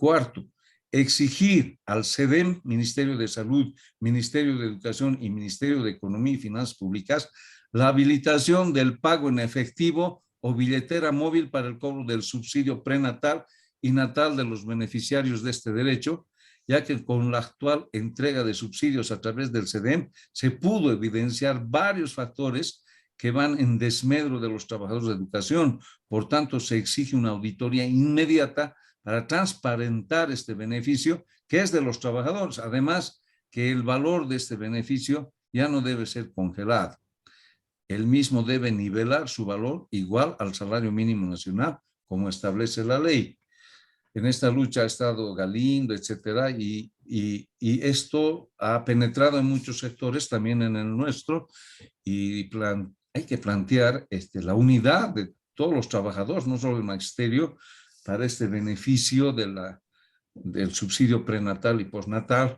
Cuarto, exigir al SEDEM, Ministerio de Salud, Ministerio de Educación y Ministerio de Economía y Finanzas Públicas, la habilitación del pago en efectivo o billetera móvil para el cobro del subsidio prenatal y natal de los beneficiarios de este derecho, ya que con la actual entrega de subsidios a través del SEDEM se pudo evidenciar varios factores que van en desmedro de los trabajadores de educación. Por tanto, se exige una auditoría inmediata para transparentar este beneficio que es de los trabajadores. Además, que el valor de este beneficio ya no debe ser congelado. El mismo debe nivelar su valor igual al salario mínimo nacional, como establece la ley. En esta lucha ha estado Galindo, etcétera, y esto ha penetrado en muchos sectores, también en el nuestro, y hay que plantear la unidad de todos los trabajadores, no solo el magisterio, para este beneficio del subsidio prenatal y postnatal,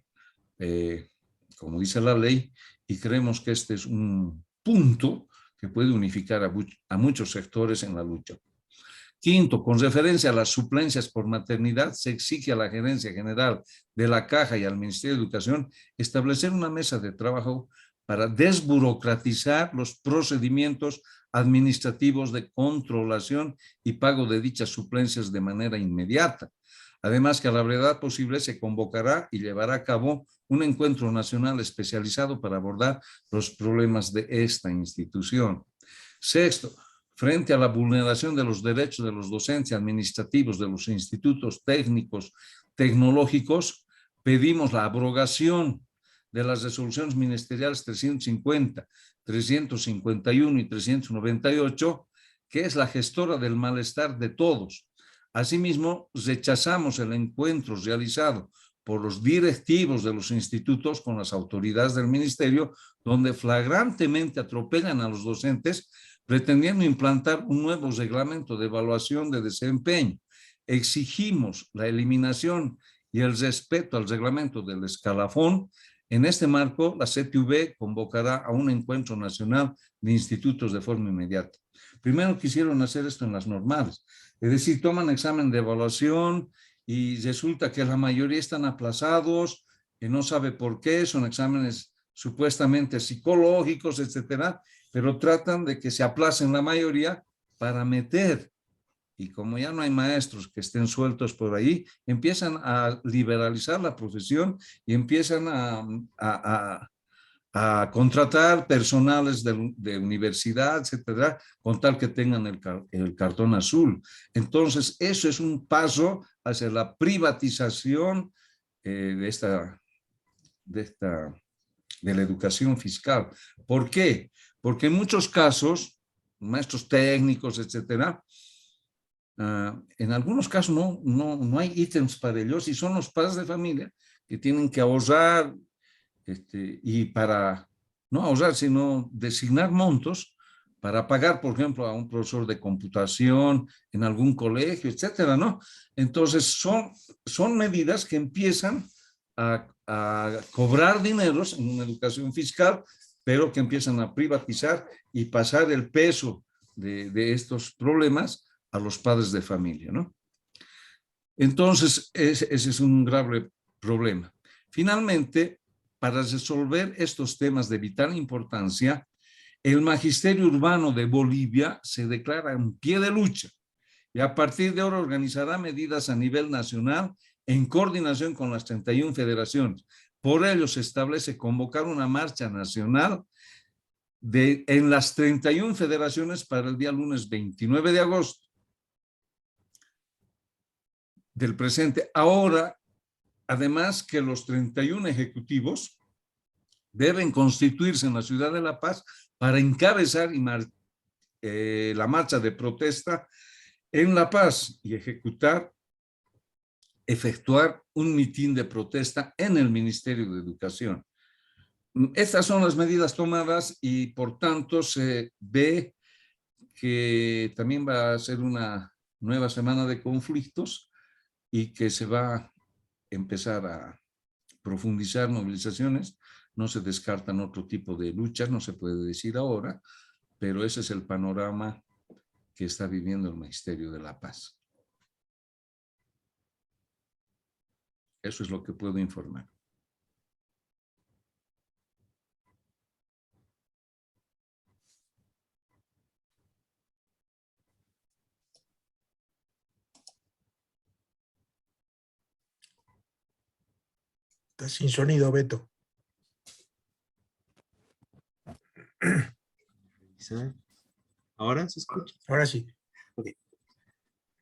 como dice la ley, y creemos que este es un punto que puede unificar a muchos sectores en la lucha. Quinto, con referencia a las suplencias por maternidad, se exige a la Gerencia General de la Caja y al Ministerio de Educación establecer una mesa de trabajo para desburocratizar los procedimientos administrativos de controlación y pago de dichas suplencias de manera inmediata. Además, que a la brevedad posible se convocará y llevará a cabo un encuentro nacional especializado para abordar los problemas de esta institución. Sexto, frente a la vulneración de los derechos de los docentes administrativos de los institutos técnicos tecnológicos, pedimos la abrogación de las resoluciones ministeriales 350, 351 y 398, que es la gestora del malestar de todos. Asimismo, rechazamos el encuentro realizado por los directivos de los institutos con las autoridades del ministerio, donde flagrantemente atropellan a los docentes, pretendiendo implantar un nuevo reglamento de evaluación de desempeño. Exigimos la eliminación y el respeto al reglamento del escalafón. En este marco, la CTV convocará a un encuentro nacional de institutos de forma inmediata. Primero quisieron hacer esto en las normales, es decir, toman examen de evaluación y resulta que la mayoría están aplazados, que no sabe por qué, son exámenes supuestamente psicológicos, etcétera, pero tratan de que se aplacen la mayoría para meter. Y como ya no hay maestros que estén sueltos por ahí, empiezan a liberalizar la profesión y empiezan a contratar personales de universidad, etcétera, con tal que tengan el cartón azul. Entonces, eso es un paso hacia la privatización de la educación fiscal. ¿Por qué? Porque en muchos casos, maestros técnicos, etcétera, en algunos casos no hay ítems para ellos y son los padres de familia que tienen que ahorrar y para no ahorrar, sino designar montos para pagar, por ejemplo, a un profesor de computación en algún colegio, etcétera, ¿no? Entonces, son medidas que empiezan a cobrar dineros en una educación fiscal, pero que empiezan a privatizar y pasar el peso de estos problemas a los padres de familia, ¿no? Entonces, ese es un grave problema. Finalmente, para resolver estos temas de vital importancia, el Magisterio Urbano de Bolivia se declara en pie de lucha y a partir de ahora organizará medidas a nivel nacional en coordinación con las 31 federaciones. Por ello se establece convocar una marcha nacional en las 31 federaciones para el día lunes 29 de agosto del presente. Ahora, además que los 31 ejecutivos deben constituirse en la ciudad de La Paz para encabezar la marcha de protesta en La Paz y efectuar un mitin de protesta en el Ministerio de Educación. Estas son las medidas tomadas y por tanto se ve que también va a ser una nueva semana de conflictos y que se va a empezar a profundizar movilizaciones. No se descartan otro tipo de luchas, no se puede decir ahora, pero ese es el panorama que está viviendo el Ministerio de la Paz. Eso es lo que puedo informar. Está sin sonido, Beto. ¿Ahora se escucha? Ahora sí. Ok.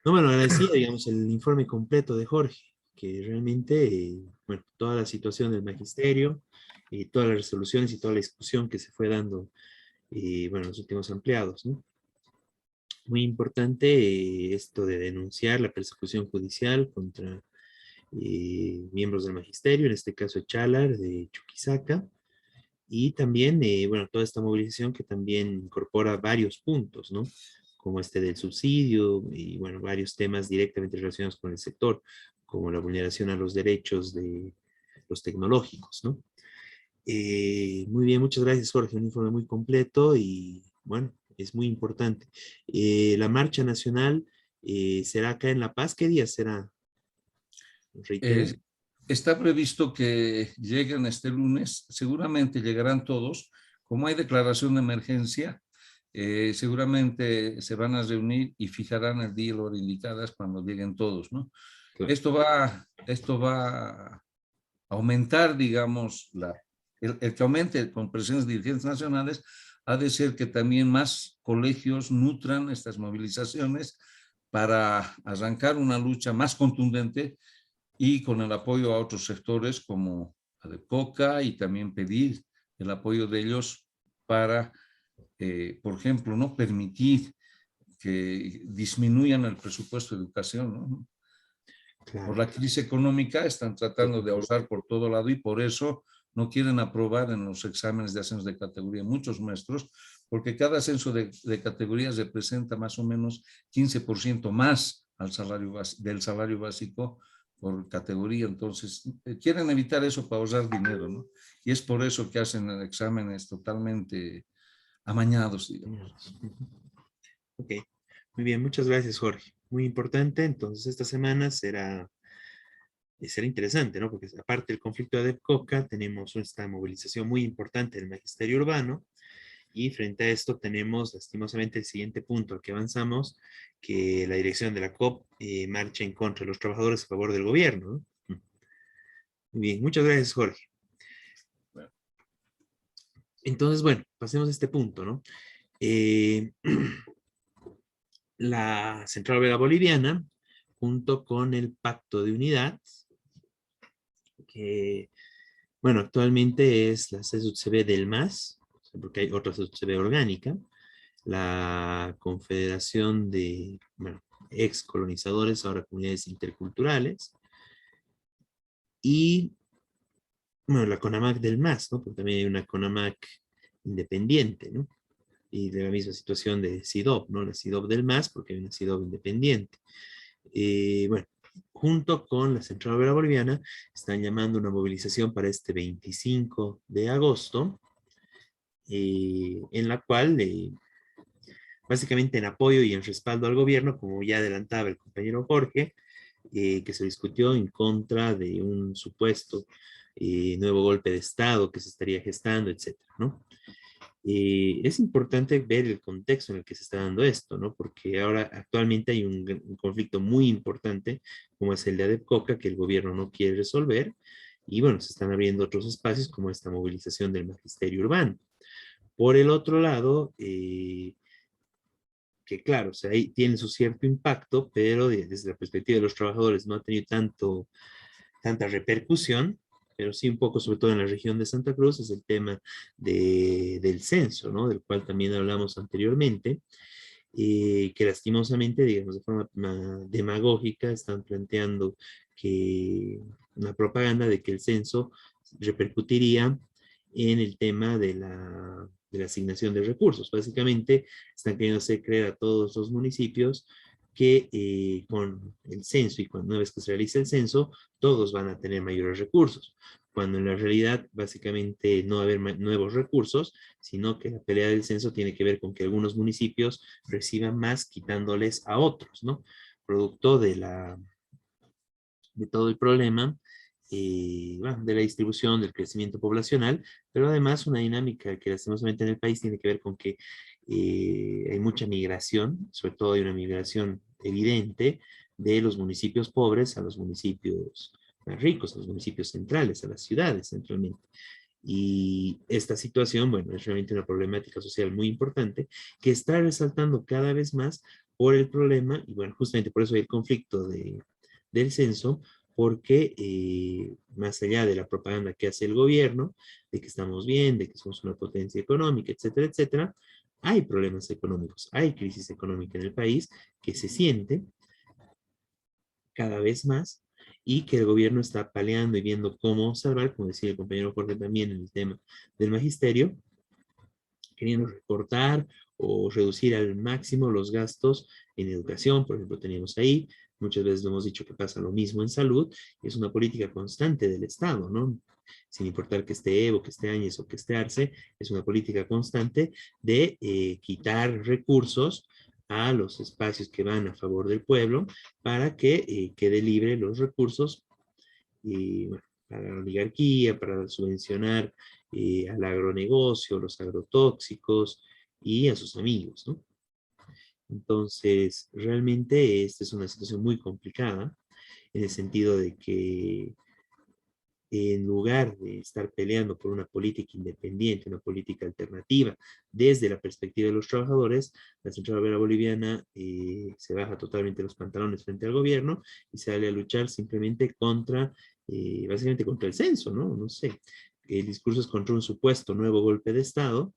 No, bueno, agradecía, digamos, el informe completo de Jorge, que realmente, bueno, toda la situación del magisterio, y todas las resoluciones y toda la discusión que se fue dando, bueno, los últimos ampliados, ¿no? Muy importante esto de denunciar la persecución judicial contra miembros del magisterio, en este caso Chalar, de Chuquisaca, y también, bueno, toda esta movilización que también incorpora varios puntos, ¿no? Como este del subsidio y, bueno, varios temas directamente relacionados con el sector, como la vulneración a los derechos de los tecnológicos, ¿no? Muy bien, muchas gracias, Jorge. Un informe muy completo y, bueno, es muy importante. La marcha nacional será acá en La Paz. ¿Qué día será? Reitero. Está previsto que lleguen este lunes, seguramente llegarán todos. Como hay declaración de emergencia, seguramente se van a reunir y fijarán el día y la hora indicadas cuando lleguen todos, ¿no? Claro. Esto va a aumentar, digamos, el que aumente con presencia de dirigentes nacionales, ha de ser que también más colegios nutran estas movilizaciones para arrancar una lucha más contundente y con el apoyo a otros sectores como ADEPCOCA, y también pedir el apoyo de ellos para, por ejemplo, no permitir que disminuyan el presupuesto de educación, ¿no? Claro. Por la crisis económica están tratando de ahorrar por todo lado y por eso no quieren aprobar en los exámenes de ascenso de categoría muchos maestros, porque cada ascenso de categorías representa más o menos 15% más del salario básico por categoría. Entonces, quieren evitar eso para ahorrar dinero, ¿no? Y es por eso que hacen exámenes totalmente amañados, digamos. Ok, muy bien, muchas gracias, Jorge. Muy importante, entonces esta semana será interesante, ¿no? Porque aparte del conflicto de ADEPCOCA, tenemos esta movilización muy importante del magisterio urbano, y frente a esto tenemos lastimosamente el siguiente punto al que avanzamos, que la dirección de la COP marcha en contra de los trabajadores a favor del gobierno, ¿no? Muy bien, muchas gracias, Jorge. Entonces, bueno, pasemos a este punto, ¿no? La Central Obrera Boliviana, junto con el Pacto de Unidad, que, bueno, actualmente es la CSUCB del MAS, porque hay otra CSUCB orgánica, la Confederación de, bueno, ex colonizadores, ahora comunidades interculturales, y, bueno, la CONAMAC del MAS, ¿no? Porque también hay una CONAMAC independiente, ¿no? Y de la misma situación de CIDOB, ¿no? La CIDOB del MAS, porque hay una CIDOB independiente. Bueno, junto con la Central Obrera Boliviana, están llamando una movilización para este 25 de agosto, en la cual, básicamente en apoyo y en respaldo al gobierno, como ya adelantaba el compañero Jorge, que se discutió en contra de un supuesto nuevo golpe de Estado que se estaría gestando, etcétera, ¿no? Es importante ver el contexto en el que se está dando esto, ¿no? Porque ahora actualmente hay un conflicto muy importante, como es el de ADEPCOCA, que el gobierno no quiere resolver, y bueno, se están abriendo otros espacios como esta movilización del magisterio urbano. Por el otro lado, que claro, o sea, ahí tiene su cierto impacto, pero desde la perspectiva de los trabajadores no ha tenido tanta repercusión, pero sí un poco, sobre todo en la región de Santa Cruz, es el tema del censo, ¿no? Del cual también hablamos anteriormente, que lastimosamente, digamos, de forma demagógica, están planteando que una propaganda de que el censo repercutiría en el tema de la asignación de recursos. Básicamente, están queriendo hacer creer a todos los municipios que con el censo y una vez que se realice el censo, todos van a tener mayores recursos, cuando en la realidad básicamente no va a haber nuevos recursos, sino que la pelea del censo tiene que ver con que algunos municipios reciban más quitándoles a otros, ¿no? Producto de todo el problema bueno, de la distribución, del crecimiento poblacional, pero además una dinámica que lastimosamente en el país tiene que ver con que hay mucha migración, sobre todo hay una migración evidente de los municipios pobres a los municipios más ricos, a los municipios centrales, a las ciudades centralmente. Y esta situación, bueno, es realmente una problemática social muy importante que está resaltando cada vez más por el problema, y bueno, justamente por eso hay el conflicto del censo, porque más allá de la propaganda que hace el gobierno, de que estamos bien, de que somos una potencia económica, etcétera, etcétera, hay problemas económicos, hay crisis económica en el país que se siente cada vez más y que el gobierno está paleando y viendo cómo salvar, como decía el compañero Jorge también en el tema del magisterio, queriendo recortar o reducir al máximo los gastos en educación, por ejemplo, teníamos ahí, muchas veces lo hemos dicho que pasa lo mismo en salud, es una política constante del Estado, ¿no? Sin importar que esté Evo, que esté Áñez o que esté Arce, es una política constante de quitar recursos a los espacios que van a favor del pueblo para que quede libre los recursos bueno, para la oligarquía, para subvencionar al agronegocio, los agrotóxicos y a sus amigos, ¿no? Entonces, realmente esta es una situación muy complicada en el sentido de que en lugar de estar peleando por una política independiente, una política alternativa desde la perspectiva de los trabajadores, la Central Obrera Boliviana se baja totalmente los pantalones frente al gobierno y sale a luchar simplemente contra, básicamente contra el censo, ¿no? No sé. El discurso es contra un supuesto nuevo golpe de Estado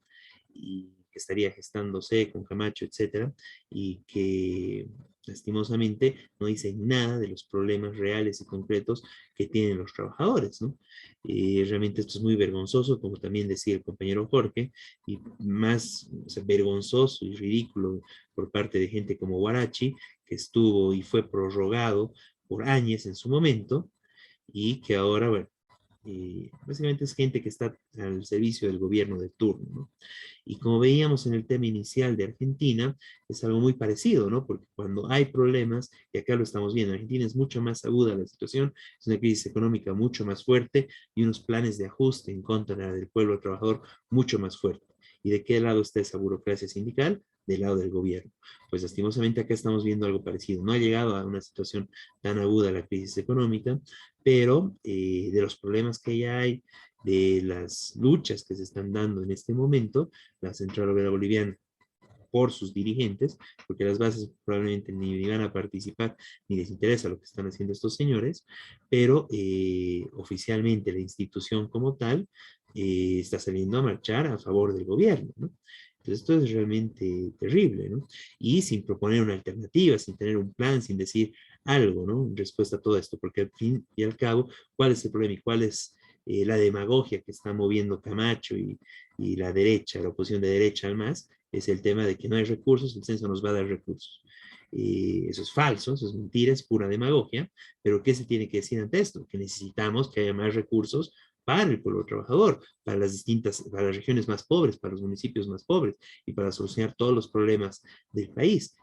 y que estaría gestándose con Camacho, etcétera, y que lastimosamente no dicen nada de los problemas reales y concretos que tienen los trabajadores, ¿no? Realmente esto es muy vergonzoso, como también decía el compañero Jorge, y más, o sea, vergonzoso y ridículo por parte de gente como Huarachi, que estuvo y fue prorrogado por Áñez en su momento, y que ahora, bueno, básicamente es gente que está al servicio del gobierno de turno, ¿no? Y como veíamos en el tema inicial de Argentina, es algo muy parecido, ¿no? Porque cuando hay problemas, y acá lo estamos viendo, en Argentina es mucho más aguda la situación, es una crisis económica mucho más fuerte y unos planes de ajuste en contra del pueblo trabajador mucho más fuerte. ¿Y de qué lado está esa burocracia sindical? Del lado del gobierno. Pues lastimosamente acá estamos viendo algo parecido. No ha llegado a una situación tan aguda la crisis económica, pero de los problemas que ya hay, de las luchas que se están dando en este momento, la Central Obrera Boliviana, por sus dirigentes, porque las bases probablemente ni van a participar, ni les interesa lo que están haciendo estos señores, pero oficialmente la institución como tal está saliendo a marchar a favor del gobierno, ¿no? Entonces esto es realmente terrible, ¿no? Y sin proponer una alternativa, sin tener un plan, sin decir algo, ¿no? En respuesta a todo esto, porque al fin y al cabo, ¿cuál es el problema y cuál es la demagogia que está moviendo Camacho y la derecha, la oposición de derecha al MAS? Es el tema de que no hay recursos, el censo nos va a dar recursos. Eso es falso, eso es mentira, es pura demagogia, pero ¿qué se tiene que decir ante esto? Que necesitamos que haya más recursos para el pueblo trabajador, para para las regiones más pobres, para los municipios más pobres y para solucionar todos los problemas del país.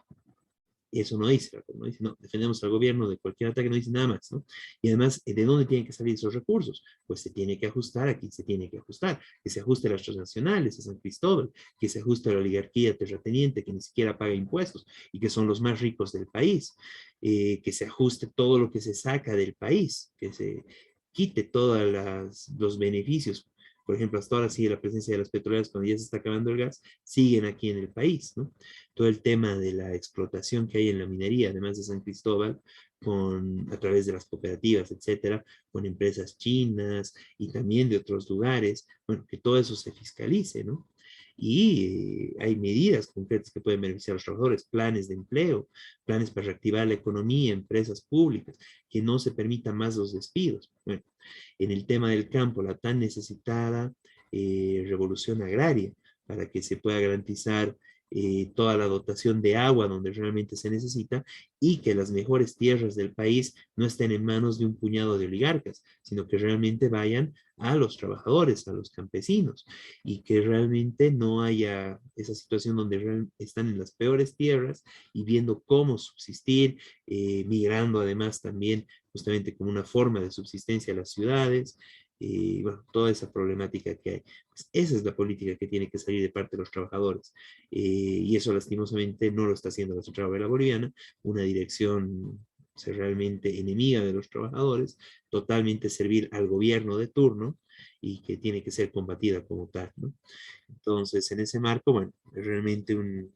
Eso no dice, no dice, no, defendemos al gobierno de cualquier ataque, no dice nada más, ¿no? Y además, ¿de dónde tienen que salir esos recursos? Pues se tiene que ajustar a quien se tiene que ajustar, que se ajuste a las transnacionales, a San Cristóbal, que se ajuste a la oligarquía terrateniente, que ni siquiera paga impuestos y que son los más ricos del país, que se ajuste todo lo que se saca del país, que se quite todos los beneficios. Por ejemplo, hasta ahora sigue la presencia de las petroleras cuando ya se está acabando el gas, siguen aquí en el país, ¿no? Todo el tema de la explotación que hay en la minería, además de San Cristóbal, a través de las cooperativas, etcétera, con empresas chinas y también de otros lugares, bueno, que todo eso se fiscalice, ¿no? Y hay medidas concretas que pueden beneficiar a los trabajadores, planes de empleo, planes para reactivar la economía, empresas públicas, que no se permitan más los despidos. Bueno, en el tema del campo, la tan necesitada revolución agraria, para que se pueda garantizar toda la dotación de agua donde realmente se necesita, y que las mejores tierras del país no estén en manos de un puñado de oligarcas, sino que realmente vayan a los trabajadores, a los campesinos, y que realmente no haya esa situación donde están en las peores tierras y viendo cómo subsistir, migrando además también justamente como una forma de subsistencia a las ciudades, bueno, toda esa problemática que hay. Pues esa es la política que tiene que salir de parte de los trabajadores, y eso lastimosamente no lo está haciendo la Central Obrera Boliviana, una dirección realmente enemiga de los trabajadores, totalmente servir al gobierno de turno y que tiene que ser combatida como tal, ¿no? Entonces, en ese marco, bueno, es realmente una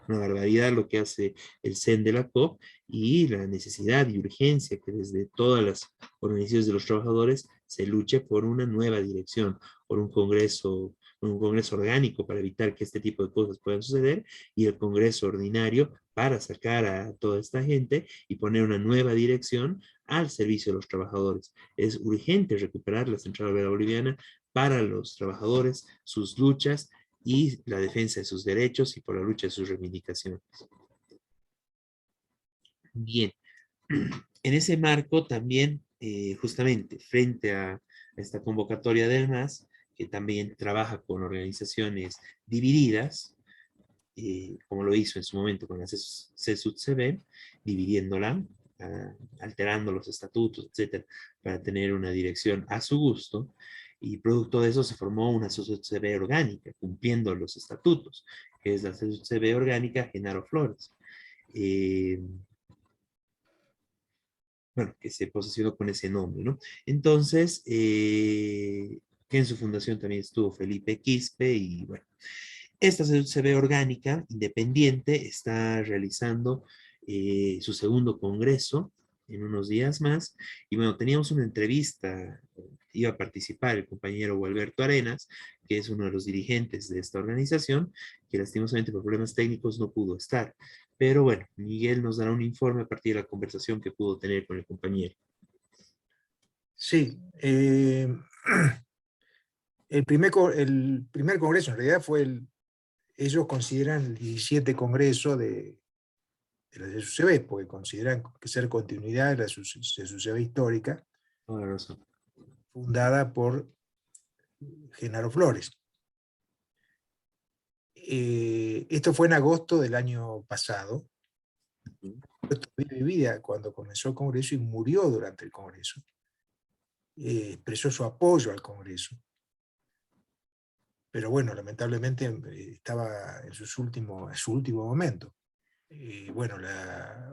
barbaridad lo que hace el CEN de la COP, y la necesidad y urgencia que desde todas las organizaciones de los trabajadores se luche por una nueva dirección, por un congreso orgánico para evitar que este tipo de cosas puedan suceder, y el congreso ordinario para sacar a toda esta gente y poner una nueva dirección al servicio de los trabajadores. Es urgente recuperar la Central Obrera Boliviana para los trabajadores, sus luchas y la defensa de sus derechos y por la lucha de sus reivindicaciones. Bien, en ese marco también, justamente frente a esta convocatoria del MAS, que también trabaja con organizaciones divididas, como lo hizo en su momento con la CSUTCB, dividiéndola, alterando los estatutos, etcétera, para tener una dirección a su gusto, y producto de eso se formó una CSUTCB orgánica, cumpliendo los estatutos, que es la CSUTCB orgánica Genaro Flores. Bueno, que se posicionó con ese nombre, ¿no? Entonces, que en su fundación también estuvo Felipe Quispe, y bueno, esta CSUTCB orgánica, independiente, está realizando su segundo congreso en unos días más, y bueno, teníamos una entrevista, iba a participar el compañero Gualberto Arenas, que es uno de los dirigentes de esta organización, que lastimosamente por problemas técnicos no pudo estar. Pero bueno, Miguel nos dará un informe a partir de la conversación que pudo tener con el compañero. Sí, el primer congreso en realidad fue ellos consideran el 17 congreso de la CSUCB, porque consideran que ser continuidad de la CSUCB histórica, fundada por Genaro Flores. Esto fue en agosto del año pasado. Vivía cuando comenzó el Congreso y murió durante el Congreso. Expresó su apoyo al Congreso. Pero bueno, lamentablemente estaba en su último momento. Bueno,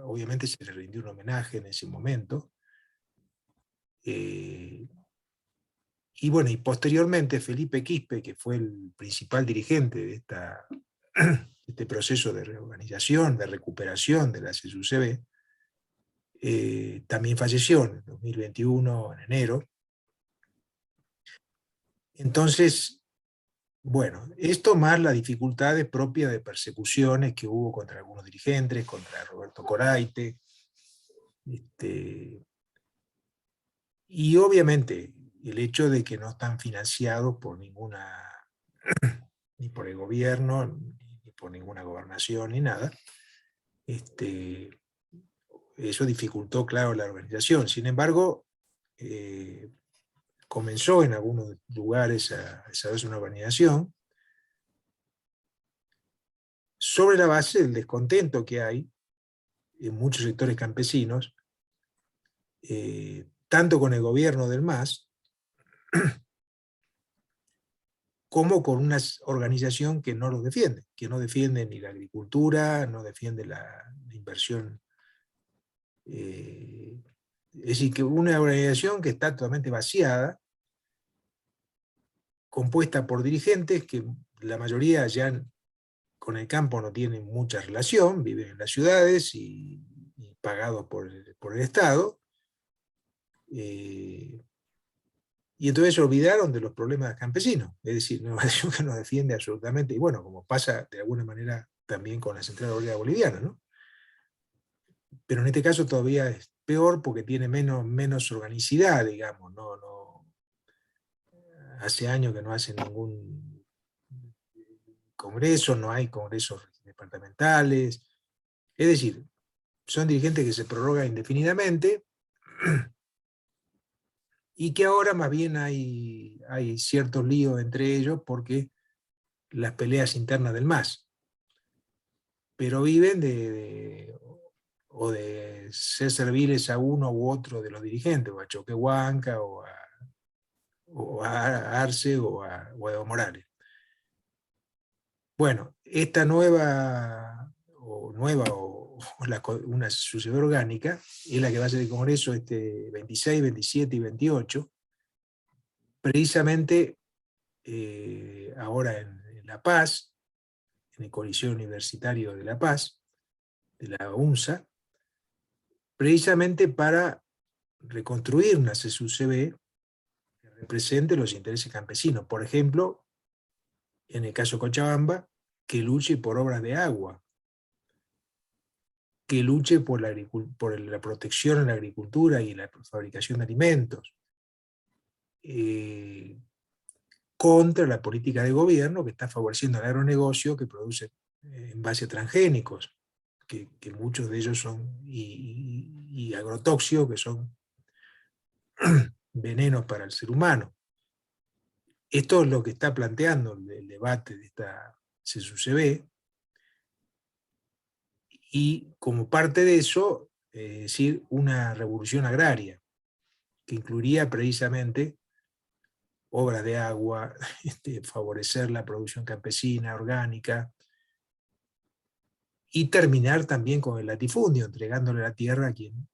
obviamente se le rindió un homenaje en ese momento. Y bueno, y posteriormente Felipe Quispe, que fue el principal dirigente de este proceso de reorganización, de recuperación de la CSUCB, también falleció en el 2021, en enero. Entonces, bueno, esto más las dificultades propias de persecuciones que hubo contra algunos dirigentes, contra Roberto Coraite, y obviamente el hecho de que no están financiados por ni por el gobierno, ni por ninguna gobernación, ni nada, eso dificultó, claro, la organización. Sin embargo, comenzó en algunos lugares a desarrollarse una organización sobre la base del descontento que hay en muchos sectores campesinos, tanto con el gobierno del MAS, como con una organización que no los defiende, que no defiende ni la agricultura, no defiende la inversión. Es decir, que una organización que está totalmente vaciada, compuesta por dirigentes que la mayoría ya con el campo no tienen mucha relación, viven en las ciudades y pagados por el Estado, y entonces se olvidaron de los problemas campesinos, es decir, una organización que nos defiende absolutamente, y bueno, como pasa de alguna manera también con la Central Obrera Boliviana, ¿no? Pero en este caso todavía es peor porque tiene menos organicidad, digamos, hace años que no hace ningún congreso, no hay congresos departamentales. Es decir, son dirigentes que se prorrogan indefinidamente y que ahora más bien hay ciertos líos entre ellos porque las peleas internas del MAS. Pero viven de ser serviles a uno u otro de los dirigentes, o a Choquehuanca, o a Arce, o a Evo Morales. Bueno, esta una sociedad orgánica es la que va a ser el Congreso este 26, 27 y 28, precisamente ahora en La Paz, en el Coliseo Universitario de La Paz, de la UNSA, precisamente para reconstruir una CSUCB que represente los intereses campesinos. Por ejemplo, en el caso de Cochabamba, que luche por obras de agua, que luche por la protección en la agricultura y la fabricación de alimentos, contra la política de gobierno que está favoreciendo el agronegocio que produce envases transgénicos, que muchos de ellos son, y agrotóxicos, que son venenos para el ser humano. Esto es lo que está planteando el debate de esta CSUCB, y como parte de eso, es decir, una revolución agraria, que incluiría precisamente obras de agua, favorecer la producción campesina, orgánica, y terminar también con el latifundio, entregándole la tierra a quien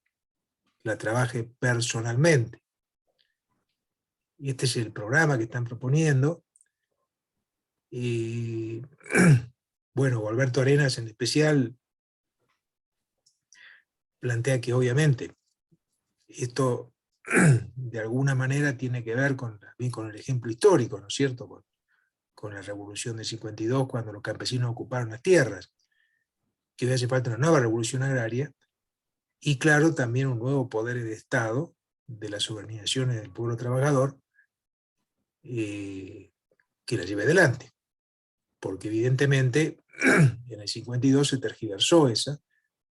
la trabaje personalmente. Y este es el programa que están proponiendo. Y bueno, Alberto Arenas en especial plantea que obviamente esto de alguna manera tiene que ver también con el ejemplo histórico, ¿no es cierto? Con la revolución del 52, cuando los campesinos ocuparon las tierras, que hoy hace falta una nueva revolución agraria, y claro, también un nuevo poder de Estado de las organizaciones del pueblo trabajador, que la lleve adelante. Porque evidentemente en el 52 se tergiversó esa,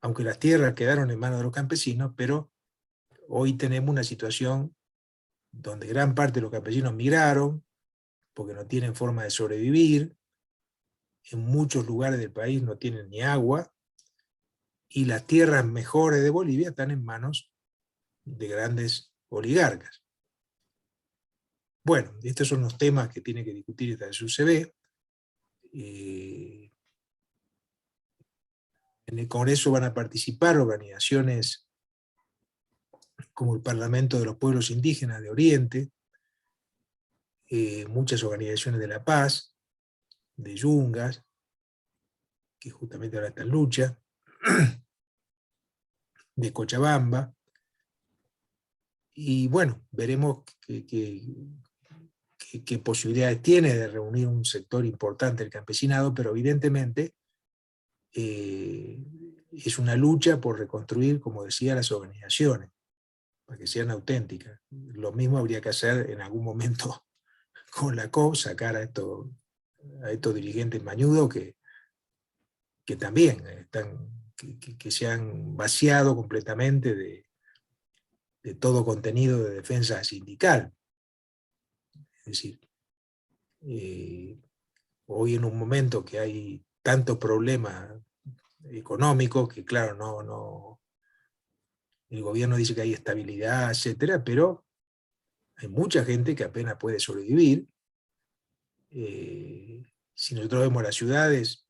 aunque las tierras quedaron en manos de los campesinos, pero hoy tenemos una situación donde gran parte de los campesinos migraron, porque no tienen forma de sobrevivir, en muchos lugares del país no tienen ni agua, y las tierras mejores de Bolivia están en manos de grandes oligarcas. Bueno, estos son los temas que tiene que discutir esta SUCB. En el Congreso van a participar organizaciones como el Parlamento de los Pueblos Indígenas de Oriente, muchas organizaciones de La Paz, de Yungas, que justamente ahora está en lucha, de Cochabamba, y bueno, veremos qué posibilidades tiene de reunir un sector importante del campesinado, pero evidentemente es una lucha por reconstruir, como decía, las organizaciones, para que sean auténticas. Lo mismo habría que hacer en algún momento con la COP, sacar a estos dirigentes mañudos que también que se han vaciado completamente de todo contenido de defensa sindical. Es decir, hoy en un momento que hay tantos problemas económicos, que claro, el gobierno dice que hay estabilidad, etcétera, pero hay mucha gente que apenas puede sobrevivir. Si nosotros vemos las ciudades,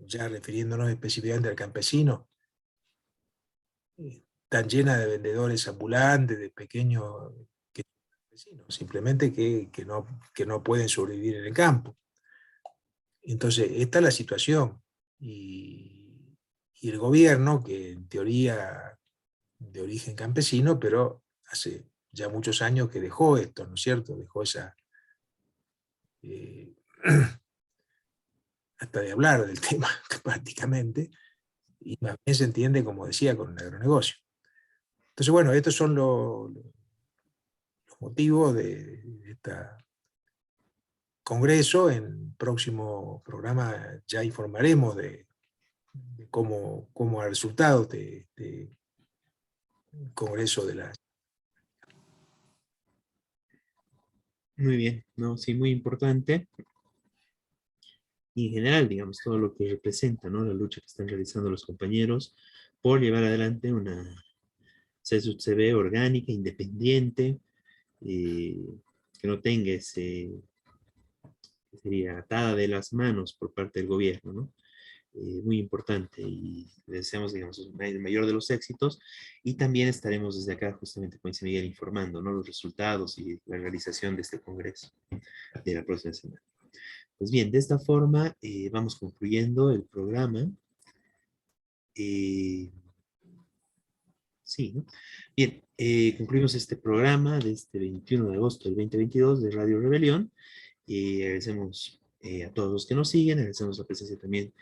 ya refiriéndonos específicamente al campesino, están llenas de vendedores ambulantes, de pequeños campesinos, simplemente que no pueden sobrevivir en el campo. Entonces, esta es la situación. Y el gobierno, que en teoría de origen campesino, pero hace ya muchos años que dejó esto, ¿no es cierto? Dejó esa... hasta de hablar del tema prácticamente, y más bien se entiende, como decía, con el agronegocio. Entonces, bueno, estos son los motivos de este congreso. En el próximo programa ya informaremos de como resultado del Congreso de la... Muy bien, ¿no? Sí, muy importante. Y en general, digamos, todo lo que representa, ¿no? La lucha que están realizando los compañeros por llevar adelante una CSUCB orgánica, independiente, que no tenga ese, que sería atada de las manos por parte del gobierno, ¿no? Muy importante, y le deseamos, digamos, el mayor de los éxitos, y también estaremos desde acá, justamente, como dice Miguel, informando, ¿no? Los resultados y la realización de este congreso de la próxima semana. Pues bien, de esta forma vamos concluyendo el programa. Sí, ¿no? Bien, concluimos este programa de este 21 de agosto del 2022 de Radio Rebelión. Agradecemos a todos los que nos siguen, agradecemos la presencia también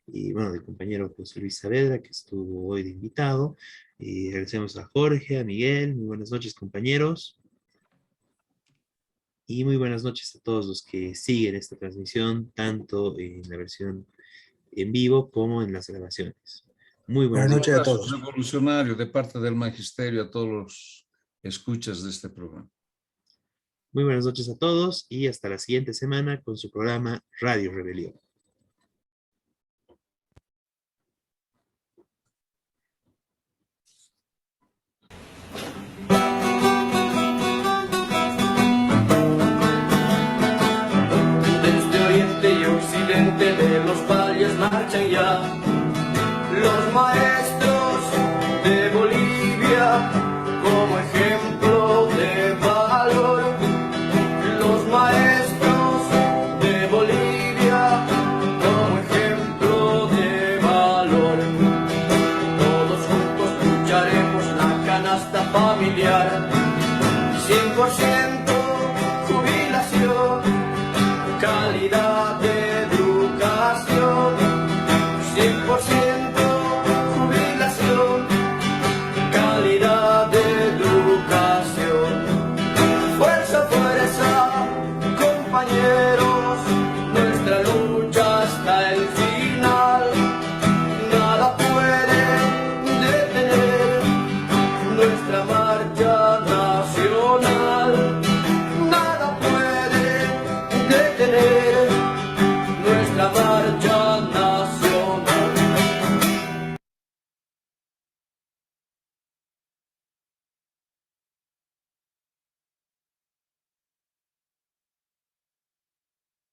bueno, del compañero José Luis Saavedra, que estuvo hoy de invitado. Agradecemos a Jorge, a Miguel. Muy buenas noches, compañeros. Y muy buenas noches a todos los que siguen esta transmisión, tanto en la versión en vivo como en las grabaciones. Muy buenas noches a todos. Revolucionario de parte del magisterio a todos los escuchas de este programa. Muy buenas noches a todos y hasta la siguiente semana con su programa Radio Rebelión. Y occidente de los valles marchan ya los maestros de Bolivia como ejemplo de valor. Los maestros de Bolivia como ejemplo de valor. Todos juntos lucharemos la canasta familiar. 100% jubilación, calidad de educación, 100% jubilación, calidad de educación. Fuerza, fuerza, compañeros, nuestra lucha hasta el final. Nada puede detener nuestra marcha nacional. Nada puede detener